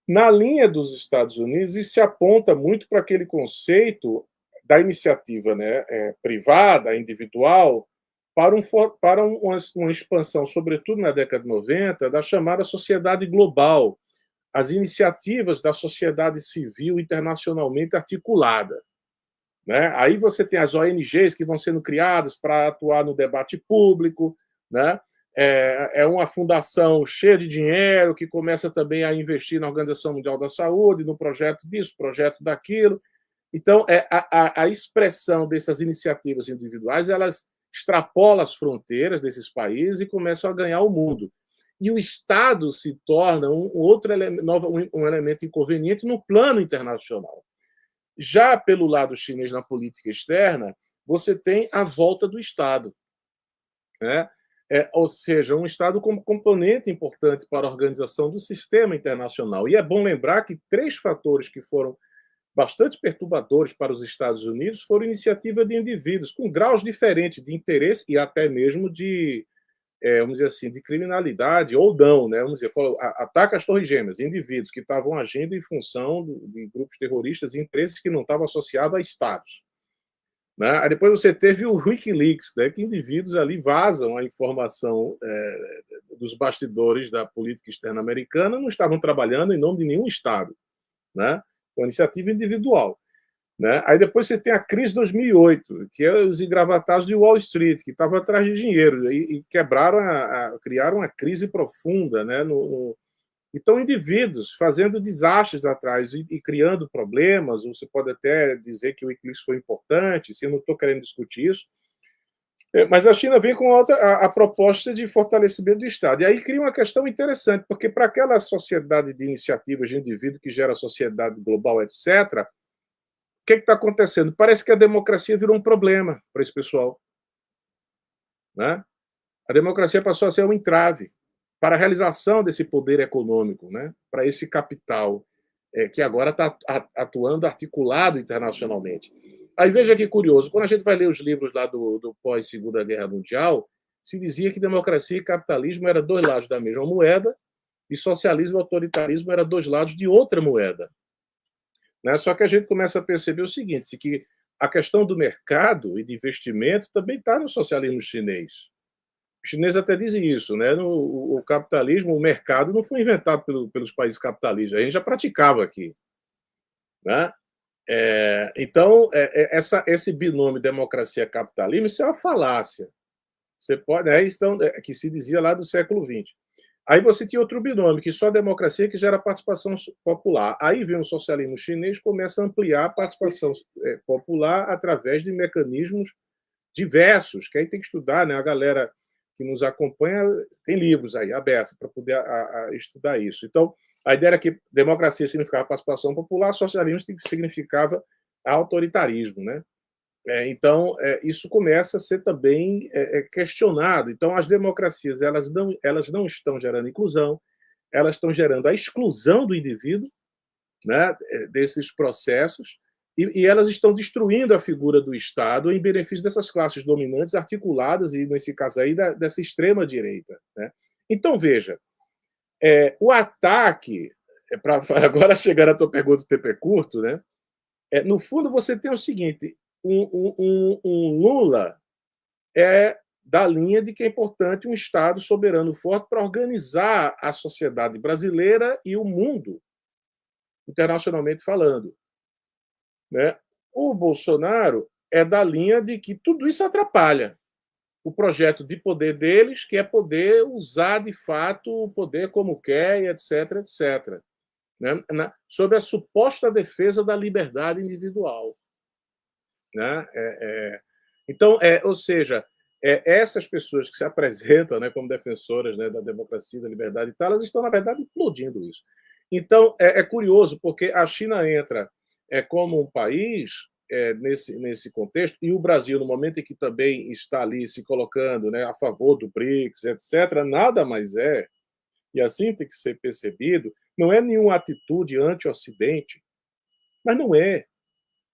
na linha dos Estados Unidos, isso se aponta muito para aquele conceito da iniciativa, né, privada, individual, para uma expansão, sobretudo na década de 90, da chamada sociedade global, as iniciativas da sociedade civil internacionalmente articulada. Né? Aí você tem as ONGs que vão sendo criadas para atuar no debate público, né? É uma fundação cheia de dinheiro que começa também a investir na Organização Mundial da Saúde, no projeto disso, projeto daquilo. Então, a expressão dessas iniciativas individuais, elas extrapolam as fronteiras desses países e começam a ganhar o mundo. e o Estado se torna um elemento inconveniente no plano internacional. Já pelo lado chinês na política externa, você tem a volta do Estado, né? Ou seja, um Estado como componente importante para a organização do sistema internacional. E é bom lembrar que 3 fatores que foram bastante perturbadores para os Estados Unidos foram iniciativa de indivíduos com graus diferentes de interesse e até mesmo de, vamos dizer assim, de criminalidade ou não, né? Vamos dizer, ataca as Torres Gêmeas, indivíduos que estavam agindo em função de grupos terroristas e empresas que não estavam associados a estados. Né? Aí depois você teve o Wikileaks, né, que indivíduos ali vazam a informação dos bastidores da política externa americana, não estavam trabalhando em nome de nenhum Estado, né? Uma iniciativa individual. Né? Aí depois você tem a crise de 2008, que é os engravatados de Wall Street, que estavam atrás de dinheiro e quebraram, criaram uma crise profunda, né? Então, indivíduos fazendo desastres atrás e criando problemas, você pode até dizer que o Wikileaks foi importante, se eu não estou querendo discutir isso, mas a China vem com a proposta de fortalecimento do Estado. E aí cria uma questão interessante, porque para aquela sociedade de iniciativas de indivíduo que gera a sociedade global, etc., o que está acontecendo? Parece que a democracia virou um problema para esse pessoal. Né? A democracia passou a ser um entrave para a realização desse poder econômico, né? Para esse capital que agora está atuando articulado internacionalmente. Aí veja que curioso, quando a gente vai ler os livros lá do pós-Segunda Guerra Mundial, se dizia que democracia e capitalismo eram 2 lados da mesma moeda e socialismo e autoritarismo eram 2 lados de outra moeda. Né? Só que a gente começa a perceber o seguinte, que a questão do mercado e de investimento também está no socialismo chinês. Os chineses até dizem isso, né? O capitalismo, o mercado não foi inventado pelos países capitalistas, a gente já praticava aqui. Né? Então, esse binômio democracia-capitalismo, isso é uma falácia. Você pode, que se dizia lá do século XX. Aí você tinha outro binômio, que só a democracia que gera participação popular. Aí vem o socialismo chinês, começa a ampliar a participação popular através de mecanismos diversos, que aí tem que estudar, né? A galera que nos acompanha tem livros aí abertos para poder estudar isso. Então, a ideia era que democracia significava participação popular, socialismo significava autoritarismo, né? Então, isso começa a ser também questionado. Então, as democracias elas não estão gerando inclusão, elas estão gerando a exclusão do indivíduo, né, desses processos, e elas estão destruindo a figura do Estado em benefício dessas classes dominantes articuladas, e nesse caso aí, dessa extrema-direita. Né? Então, veja, o ataque, agora chegar à tua pergunta do TP curto, né? No fundo, você tem o seguinte, um Lula da linha de que é importante um Estado soberano forte para organizar a sociedade brasileira e o mundo, internacionalmente falando. Né? O Bolsonaro é da linha de que tudo isso atrapalha o projeto de poder deles, que é poder usar de fato o poder como quer, etc., etc., né? Sob a suposta defesa da liberdade individual. Né? Então, ou seja, essas pessoas que se apresentam, né, como defensoras, né, da democracia, da liberdade e tal, elas estão, na verdade, implodindo isso. Então, é curioso, porque a China entra como um país nesse contexto, e o Brasil, no momento em que também está ali se colocando, né, a favor do BRICS, etc., nada mais e assim tem que ser percebido, não é nenhuma atitude anti-Ocidente, mas não é.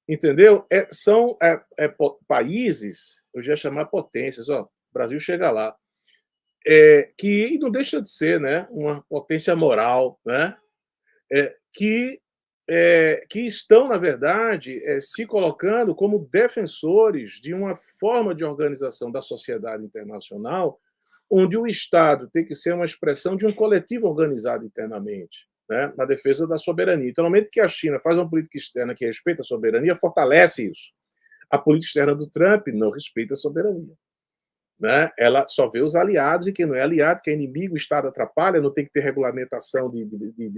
Entendeu? São países, eu já ia chamar potências, o Brasil chega lá, que não deixa de ser, né, uma potência moral, né, que estão, na verdade, se colocando como defensores de uma forma de organização da sociedade internacional, onde o Estado tem que ser uma expressão de um coletivo organizado internamente, né, na defesa da soberania. Então, no momento que a China faz uma política externa que respeita a soberania, fortalece isso. A política externa do Trump não respeita a soberania. Né? Ela só vê os aliados, e quem não é aliado, que é inimigo, o Estado atrapalha, não tem que ter regulamentação de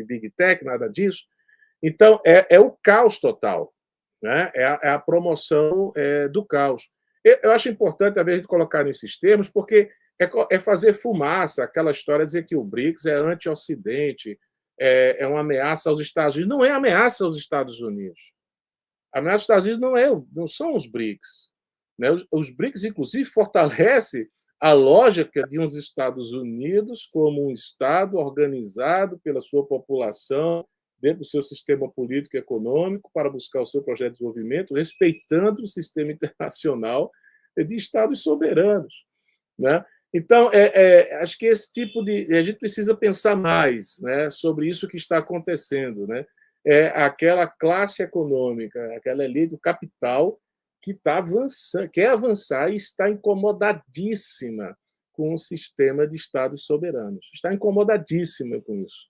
Big Tech, nada disso. Então, é o caos total. Né? É a promoção do caos. Eu acho importante, a gente colocar nesses termos, porque é fazer fumaça, aquela história de dizer que o BRICS é anti-Ocidente, é uma ameaça aos Estados Unidos. Não é ameaça aos Estados Unidos. A ameaça aos Estados Unidos não são os BRICS. Né? Os BRICS, inclusive, fortalecem a lógica de uns Estados Unidos como um Estado organizado pela sua população, dentro do seu sistema político e econômico, para buscar o seu projeto de desenvolvimento, respeitando o sistema internacional de Estados soberanos. Né? Então, acho que esse tipo de... A gente precisa pensar mais, né, sobre isso que está acontecendo. Né? É aquela classe econômica, aquela elite do capital que está avançando, quer avançar e está incomodadíssima com o sistema de Estados soberanos. Está incomodadíssima com isso.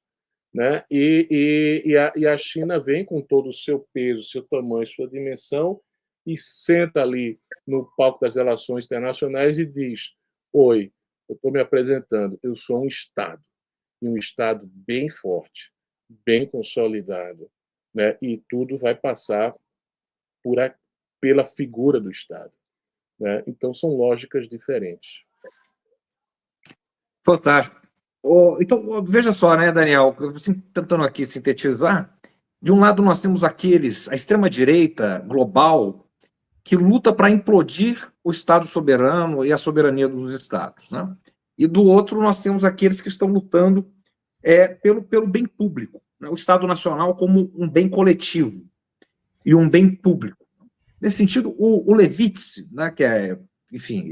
Né? E a China vem com todo o seu peso, seu tamanho, sua dimensão, e senta ali no palco das relações internacionais e diz: oi, eu estou me apresentando, eu sou um Estado, e um Estado bem forte, bem consolidado, né? E tudo vai passar pela figura do Estado. Né? Então, são lógicas diferentes. Fantástico. Então, veja só, né, Daniel, tentando aqui sintetizar, de um lado nós temos a extrema-direita global, que luta para implodir o Estado soberano e a soberania dos Estados. Né? E do outro nós temos aqueles que estão lutando pelo bem público, né? O Estado Nacional como um bem coletivo e um bem público. Nesse sentido, o Levitz, né, que enfim,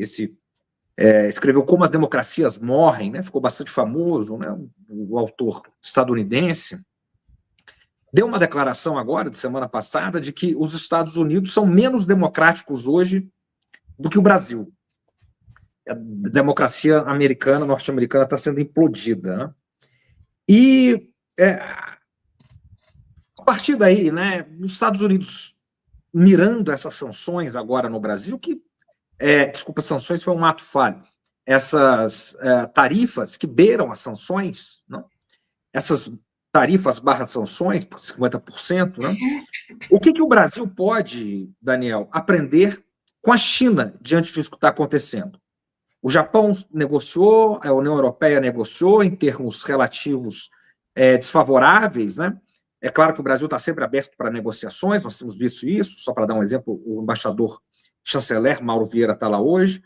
escreveu Como as Democracias Morrem, né, ficou bastante famoso, né, o autor estadunidense, deu uma declaração agora, de semana passada, de que os Estados Unidos são menos democráticos hoje do que o Brasil. A democracia americana, norte-americana, está sendo implodida. Né? E, a partir daí, né, os Estados Unidos mirando essas sanções agora no Brasil, desculpa, sanções foi um ato falho, essas tarifas que beiram as sanções, não? Essas tarifas / sanções por 50%, né? O que o Brasil pode, Daniel, aprender com a China diante disso que está acontecendo? O Japão negociou, a União Europeia negociou em termos relativos desfavoráveis, né? É claro que o Brasil está sempre aberto para negociações, nós temos visto isso, só para dar um exemplo, o embaixador chanceler Mauro Vieira está lá hoje,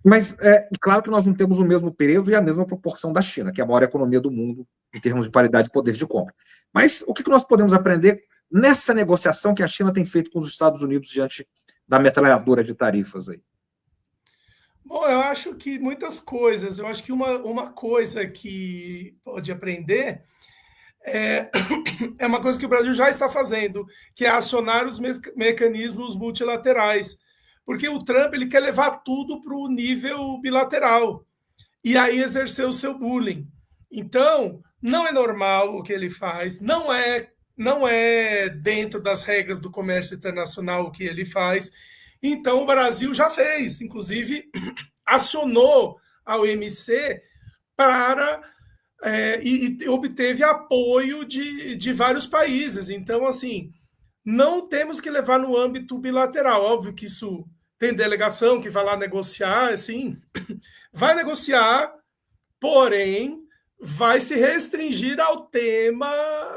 mas claro que nós não temos o mesmo peso e a mesma proporção da China, que é a maior economia do mundo em termos de paridade de poder de compra. Mas o que nós podemos aprender nessa negociação que a China tem feito com os Estados Unidos diante da metralhadora de tarifas aí? Bom, eu acho que muitas coisas. Eu acho que uma coisa que pode aprender é uma coisa que o Brasil já está fazendo, que é acionar os mecanismos multilaterais. Porque o Trump ele quer levar tudo para o nível bilateral e aí exercer o seu bullying. Então, não é normal o que ele faz, não é dentro das regras do comércio internacional o que ele faz. Então, o Brasil já fez, inclusive, acionou a OMC para... e obteve apoio de vários países. Então, assim, não temos que levar no âmbito bilateral. Óbvio que isso tem delegação que vai lá negociar, assim, vai negociar, porém, vai se restringir ao tema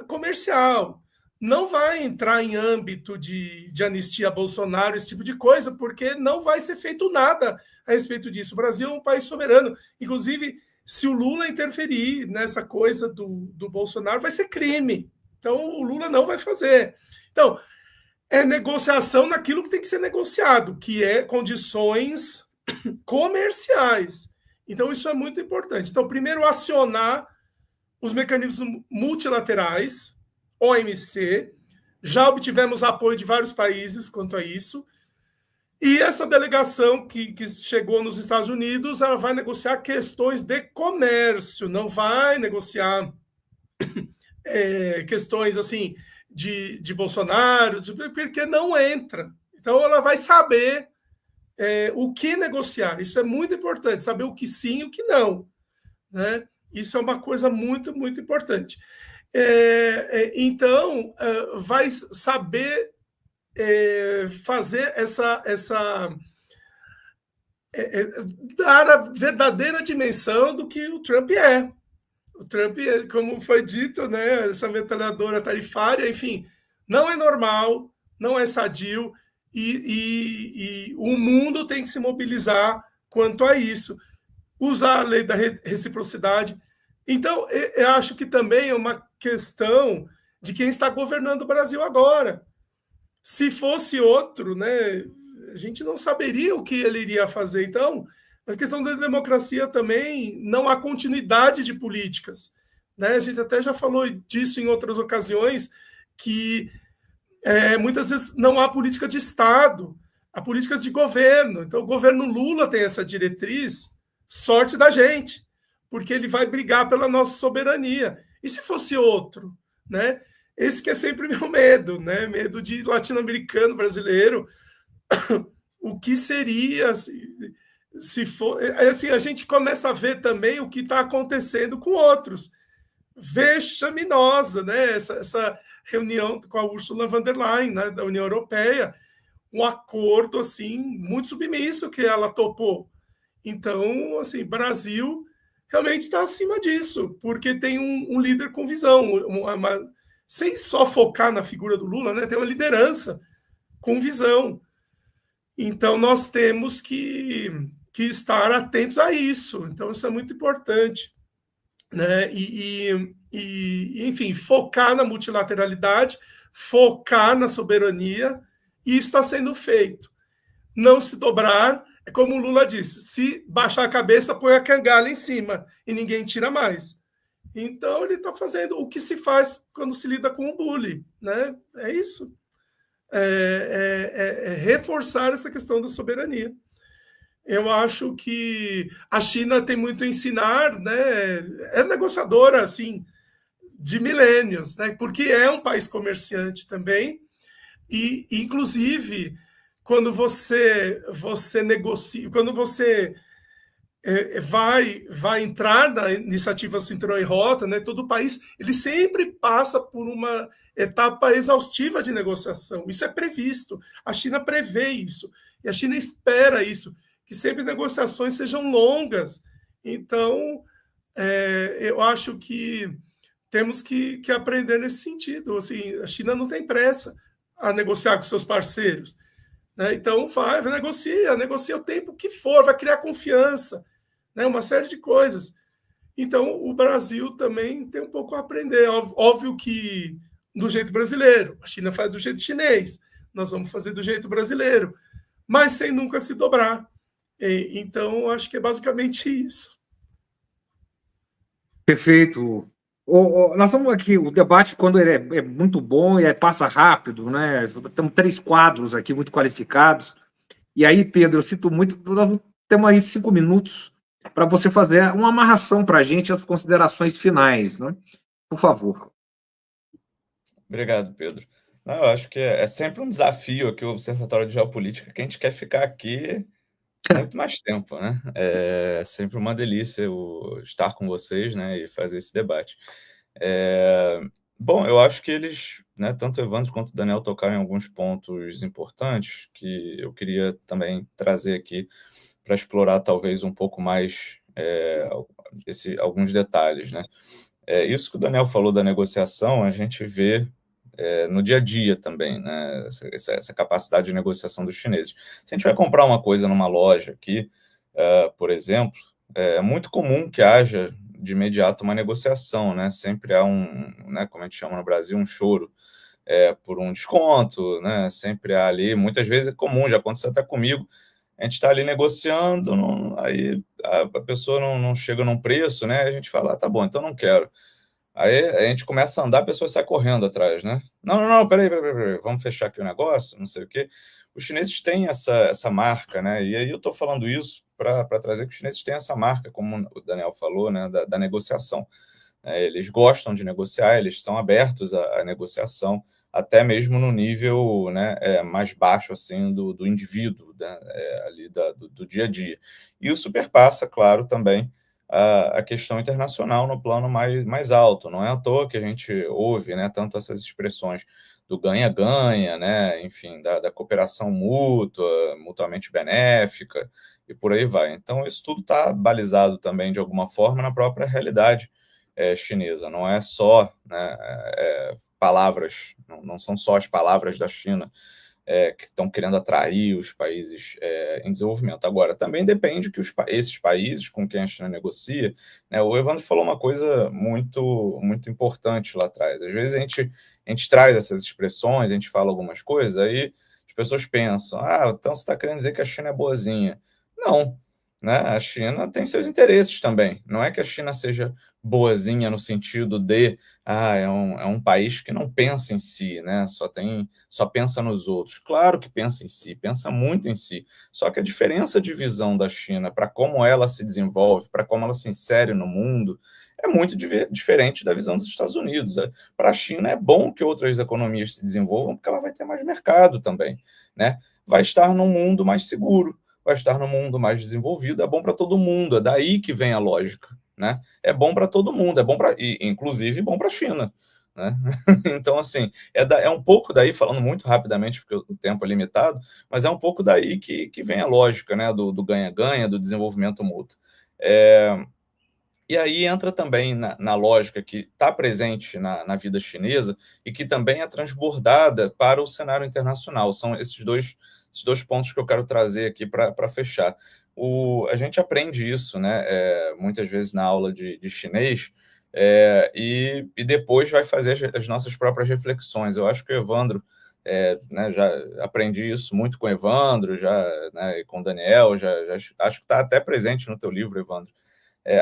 comercial. Não vai entrar em âmbito de anistia a Bolsonaro, esse tipo de coisa, porque não vai ser feito nada a respeito disso. O Brasil é um país soberano. Inclusive, se o Lula interferir nessa coisa do Bolsonaro, vai ser crime. Então, o Lula não vai fazer. Então, é negociação naquilo que tem que ser negociado, que é condições comerciais. Então, isso é muito importante. Então, primeiro, acionar os mecanismos multilaterais, OMC. Já obtivemos apoio de vários países quanto a isso. E essa delegação que chegou nos Estados Unidos, ela vai negociar questões de comércio, não vai negociar questões assim de Bolsonaro, porque não entra. Então, ela vai saber o que negociar. Isso é muito importante, saber o que sim e o que não. Né? Isso é uma coisa muito, muito importante. Então, vai saber fazer dar a verdadeira dimensão do que o Trump é. O Trump, como foi dito, né, essa metralhadora tarifária, enfim, não é normal, não é sadio, e o mundo tem que se mobilizar quanto a isso. Usar a lei da reciprocidade. Então, eu acho que também é uma questão de quem está governando o Brasil agora. Se fosse outro, né, a gente não saberia o que ele iria fazer. Então, a questão da democracia também, não há continuidade de políticas. Né? A gente até já falou disso em outras ocasiões, que muitas vezes não há política de Estado, há políticas de governo. Então, o governo Lula tem essa diretriz, sorte da gente, porque ele vai brigar pela nossa soberania. E se fosse outro, né? Esse que é sempre meu medo, né? Medo de latino-americano, brasileiro. O que seria se for... Assim, a gente começa a ver também o que está acontecendo com outros. Vexaminosa, né? Essa reunião com a Ursula von der Leyen, né, da União Europeia, um acordo assim muito submisso que ela topou. Então, assim, Brasil realmente está acima disso, porque tem um líder com visão, sem só focar na figura do Lula, né, tem uma liderança com visão. Então, nós temos que estar atentos a isso. Então, isso é muito importante. Né? Enfim, focar na multilateralidade, focar na soberania, e isso está sendo feito. Não se dobrar, é como o Lula disse, se baixar a cabeça, põe a cangala em cima, e ninguém tira mais. Então, ele está fazendo o que se faz quando se lida com um bully. Né? É isso. Reforçar essa questão da soberania. Eu acho que a China tem muito a ensinar, né? É negociadora assim de milênios, né? Porque é um país comerciante também, e inclusive quando você negocia, quando você vai entrar na iniciativa Cinturão e Rota, né? Todo o país ele sempre passa por uma etapa exaustiva de negociação. Isso é previsto. A China prevê isso e a China espera isso, que sempre negociações sejam longas. Então, eu acho que temos que aprender nesse sentido. Assim, a China não tem pressa a negociar com seus parceiros. Né? Então, vai negocia o tempo que for, vai criar confiança, né? Uma série de coisas. Então, o Brasil também tem um pouco a aprender. Óbvio que do jeito brasileiro, a China faz do jeito chinês, nós vamos fazer do jeito brasileiro, mas sem nunca se dobrar. Então, acho que é basicamente isso. Perfeito. Nós estamos aqui, o debate, quando ele é muito bom e passa rápido, né? Temos 3 quadros aqui muito qualificados. E aí, Pedro, eu sinto muito, nós temos aí 5 minutos para você fazer uma amarração para a gente, as considerações finais, né? Por favor. Obrigado, Pedro. Não, eu acho que é sempre um desafio aqui o Observatório de Geopolítica, que a gente quer ficar aqui muito mais tempo, né? É sempre uma delícia estar com vocês, né, e fazer esse debate. Bom, eu acho que eles, né, tanto o Evandro quanto o Daniel tocaram em alguns pontos importantes que eu queria também trazer aqui para explorar talvez um pouco mais alguns detalhes, né? Isso que o Daniel falou da negociação, a gente vê no dia a dia também, né? Essa capacidade de negociação dos chineses. Se a gente vai comprar uma coisa numa loja aqui, por exemplo, é muito comum que haja de imediato uma negociação, né? Sempre há né, como a gente chama no Brasil, um choro por um desconto, né? Sempre há ali, muitas vezes é comum, já aconteceu até comigo, a gente está ali negociando, aí a pessoa não chega num preço, né? A gente fala, tá bom, então não quero. Aí a gente começa a andar, a pessoa sai correndo atrás, né? Não, peraí, vamos fechar aqui o negócio, não sei o quê. Os chineses têm essa marca, né? E aí eu estou falando isso para trazer que os chineses têm essa marca, como o Daniel falou, né? Da negociação. Eles gostam de negociar, eles são abertos à negociação, até mesmo no nível, né, mais baixo assim do indivíduo, né, ali do dia a dia. E isso perpassa, claro, também a questão internacional no plano mais alto. Não é à toa que a gente ouve, né, tanto essas expressões do ganha-ganha, né, enfim, da cooperação mútua, mutuamente benéfica, e por aí vai. Então, isso tudo está balizado também, de alguma forma, na própria realidade chinesa. Não é só, né, palavras, não são só as palavras da China que estão querendo atrair os países em desenvolvimento. Agora, também depende que esses países com quem a China negocia, né, o Evandro falou uma coisa muito, muito importante lá atrás. Às vezes a gente traz essas expressões, a gente fala algumas coisas, aí as pessoas pensam, então você está querendo dizer que a China é boazinha. Não, né? A China tem seus interesses também. Não é que a China seja boazinha no sentido de é um país que não pensa em si, né? Só pensa nos outros. Claro que pensa em si, pensa muito em si. Só que a diferença de visão da China para como ela se desenvolve, para como ela se insere no mundo, é muito diferente da visão dos Estados Unidos. Para a China é bom que outras economias se desenvolvam, porque ela vai ter mais mercado também, né? Vai estar num mundo mais seguro, vai estar num mundo mais desenvolvido, é bom para todo mundo, é daí que vem a lógica, né? É bom para todo mundo, inclusive bom para a China, né? Então, assim, é um pouco daí, falando muito rapidamente, porque o tempo é limitado, mas é um pouco daí que vem a lógica, né, do ganha-ganha, do desenvolvimento mútuo. E aí entra também na lógica que está presente na vida chinesa e que também é transbordada para o cenário internacional. São esses dois pontos que eu quero trazer aqui para fechar. A gente aprende isso, né, muitas vezes na aula de chinês, e depois vai fazer as nossas próprias reflexões. Eu acho que o Evandro, né, já aprendi isso muito com o Evandro, né, e com o Daniel, acho que está até presente no teu livro, Evandro,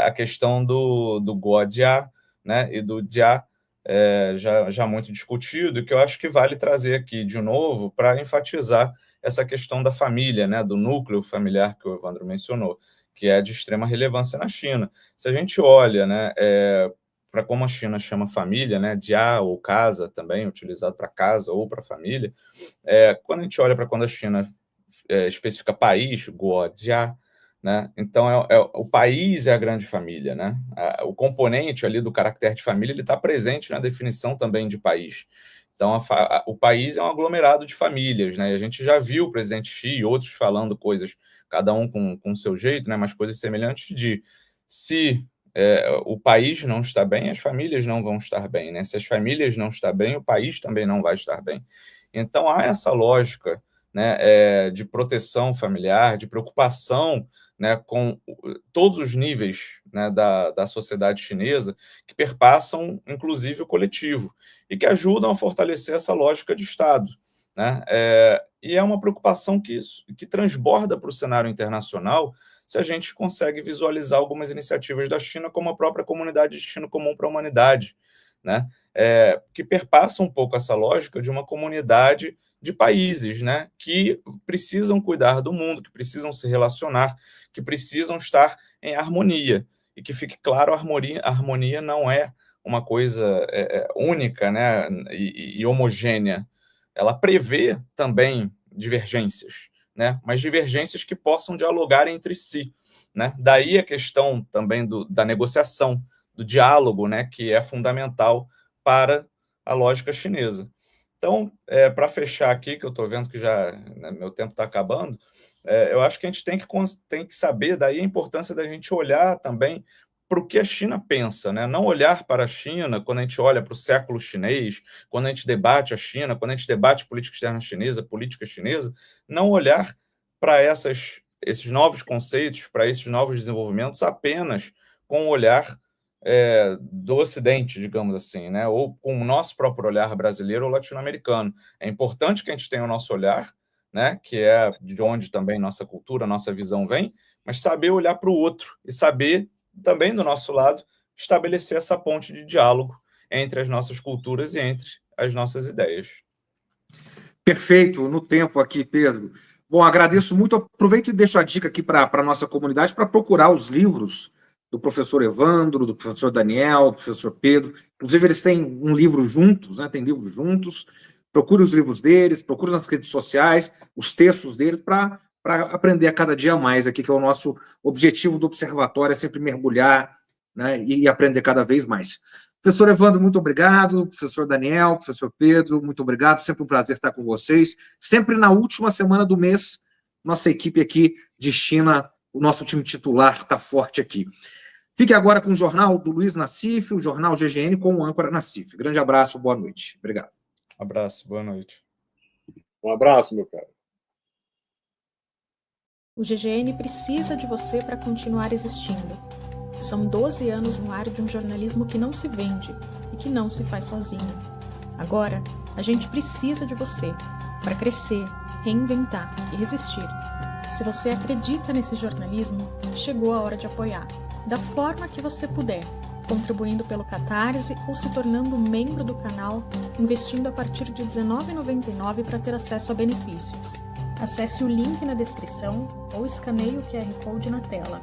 a questão do Guojia, né, e do Jia, já muito discutido, que eu acho que vale trazer aqui de novo para enfatizar essa questão da família, né, do núcleo familiar que o Evandro mencionou, que é de extrema relevância na China. Se a gente olha, né, para como a China chama família, né, Jia ou casa também, utilizado para casa ou para família, quando a gente olha para quando a China especifica país, Guojia, né? Então, o país é a grande família, né? O componente ali do caractere de família ele está presente na definição também de país. Então, o país é um aglomerado de famílias, né? E a gente já viu o presidente Xi e outros falando coisas, cada um com o seu jeito, né? Mas coisas semelhantes de se o país não está bem, as famílias não vão estar bem, né? Se as famílias não estão bem, o país também não vai estar bem. Então, há essa lógica, né, de proteção familiar, de preocupação, né, com todos os níveis, né, da sociedade chinesa, que perpassam, inclusive, o coletivo, e que ajudam a fortalecer essa lógica de Estado, né? E é uma preocupação que transborda para o cenário internacional, se a gente consegue visualizar algumas iniciativas da China, como a própria Comunidade de Destino Comum para a Humanidade, né? Que perpassa um pouco essa lógica de uma comunidade de países, né, que precisam cuidar do mundo, que precisam se relacionar, que precisam estar em harmonia. E que fique claro, a harmonia não é uma coisa única, né, e homogênea. Ela prevê também divergências, né, mas divergências que possam dialogar entre si, né? Daí a questão também da negociação, do diálogo, né, que é fundamental para a lógica chinesa. Então, para fechar aqui, que eu estou vendo que já, né, meu tempo está acabando, eu acho que a gente tem que saber daí a importância da gente olhar também para o que a China pensa, né? Não olhar para a China quando a gente olha para o século chinês, quando a gente debate a China, quando a gente debate política externa chinesa, política chinesa, não olhar para esses novos conceitos, para esses novos desenvolvimentos apenas com o olhar do Ocidente, digamos assim, né? Ou com o nosso próprio olhar brasileiro ou latino-americano. É importante que a gente tenha o nosso olhar, né? Que é de onde também nossa cultura, nossa visão vem, mas saber olhar para o outro e saber também do nosso lado estabelecer essa ponte de diálogo entre as nossas culturas e entre as nossas ideias. Perfeito, no tempo aqui, Pedro. Bom, agradeço muito. Aproveito e deixo a dica aqui para a nossa comunidade para procurar os livros do professor Evandro, do professor Daniel, do professor Pedro. Inclusive, eles têm um livro juntos, né? Tem livros juntos. Procure os livros deles, procure nas redes sociais, os textos deles, para para aprender a cada dia mais aqui, que é o nosso objetivo do Observatório, é sempre mergulhar, né, e aprender cada vez mais. Professor Evandro, muito obrigado. Professor Daniel, professor Pedro, muito obrigado. Sempre um prazer estar com vocês. Sempre na última semana do mês, nossa equipe aqui de China, o nosso time titular está forte aqui. Fique agora com o jornal do Luiz Nassif, o jornal GGN com o âncora Nassif. Grande abraço, boa noite. Obrigado. Abraço, boa noite. Um abraço, meu caro. O GGN precisa de você para continuar existindo. São 12 anos no ar de um jornalismo que não se vende e que não se faz sozinho. Agora, a gente precisa de você para crescer, reinventar e resistir. Se você acredita nesse jornalismo, chegou a hora de apoiar, da forma que você puder, contribuindo pelo Catarse ou se tornando membro do canal, investindo a partir de R$19,99 para ter acesso a benefícios. Acesse o link na descrição ou escaneie o QR Code na tela.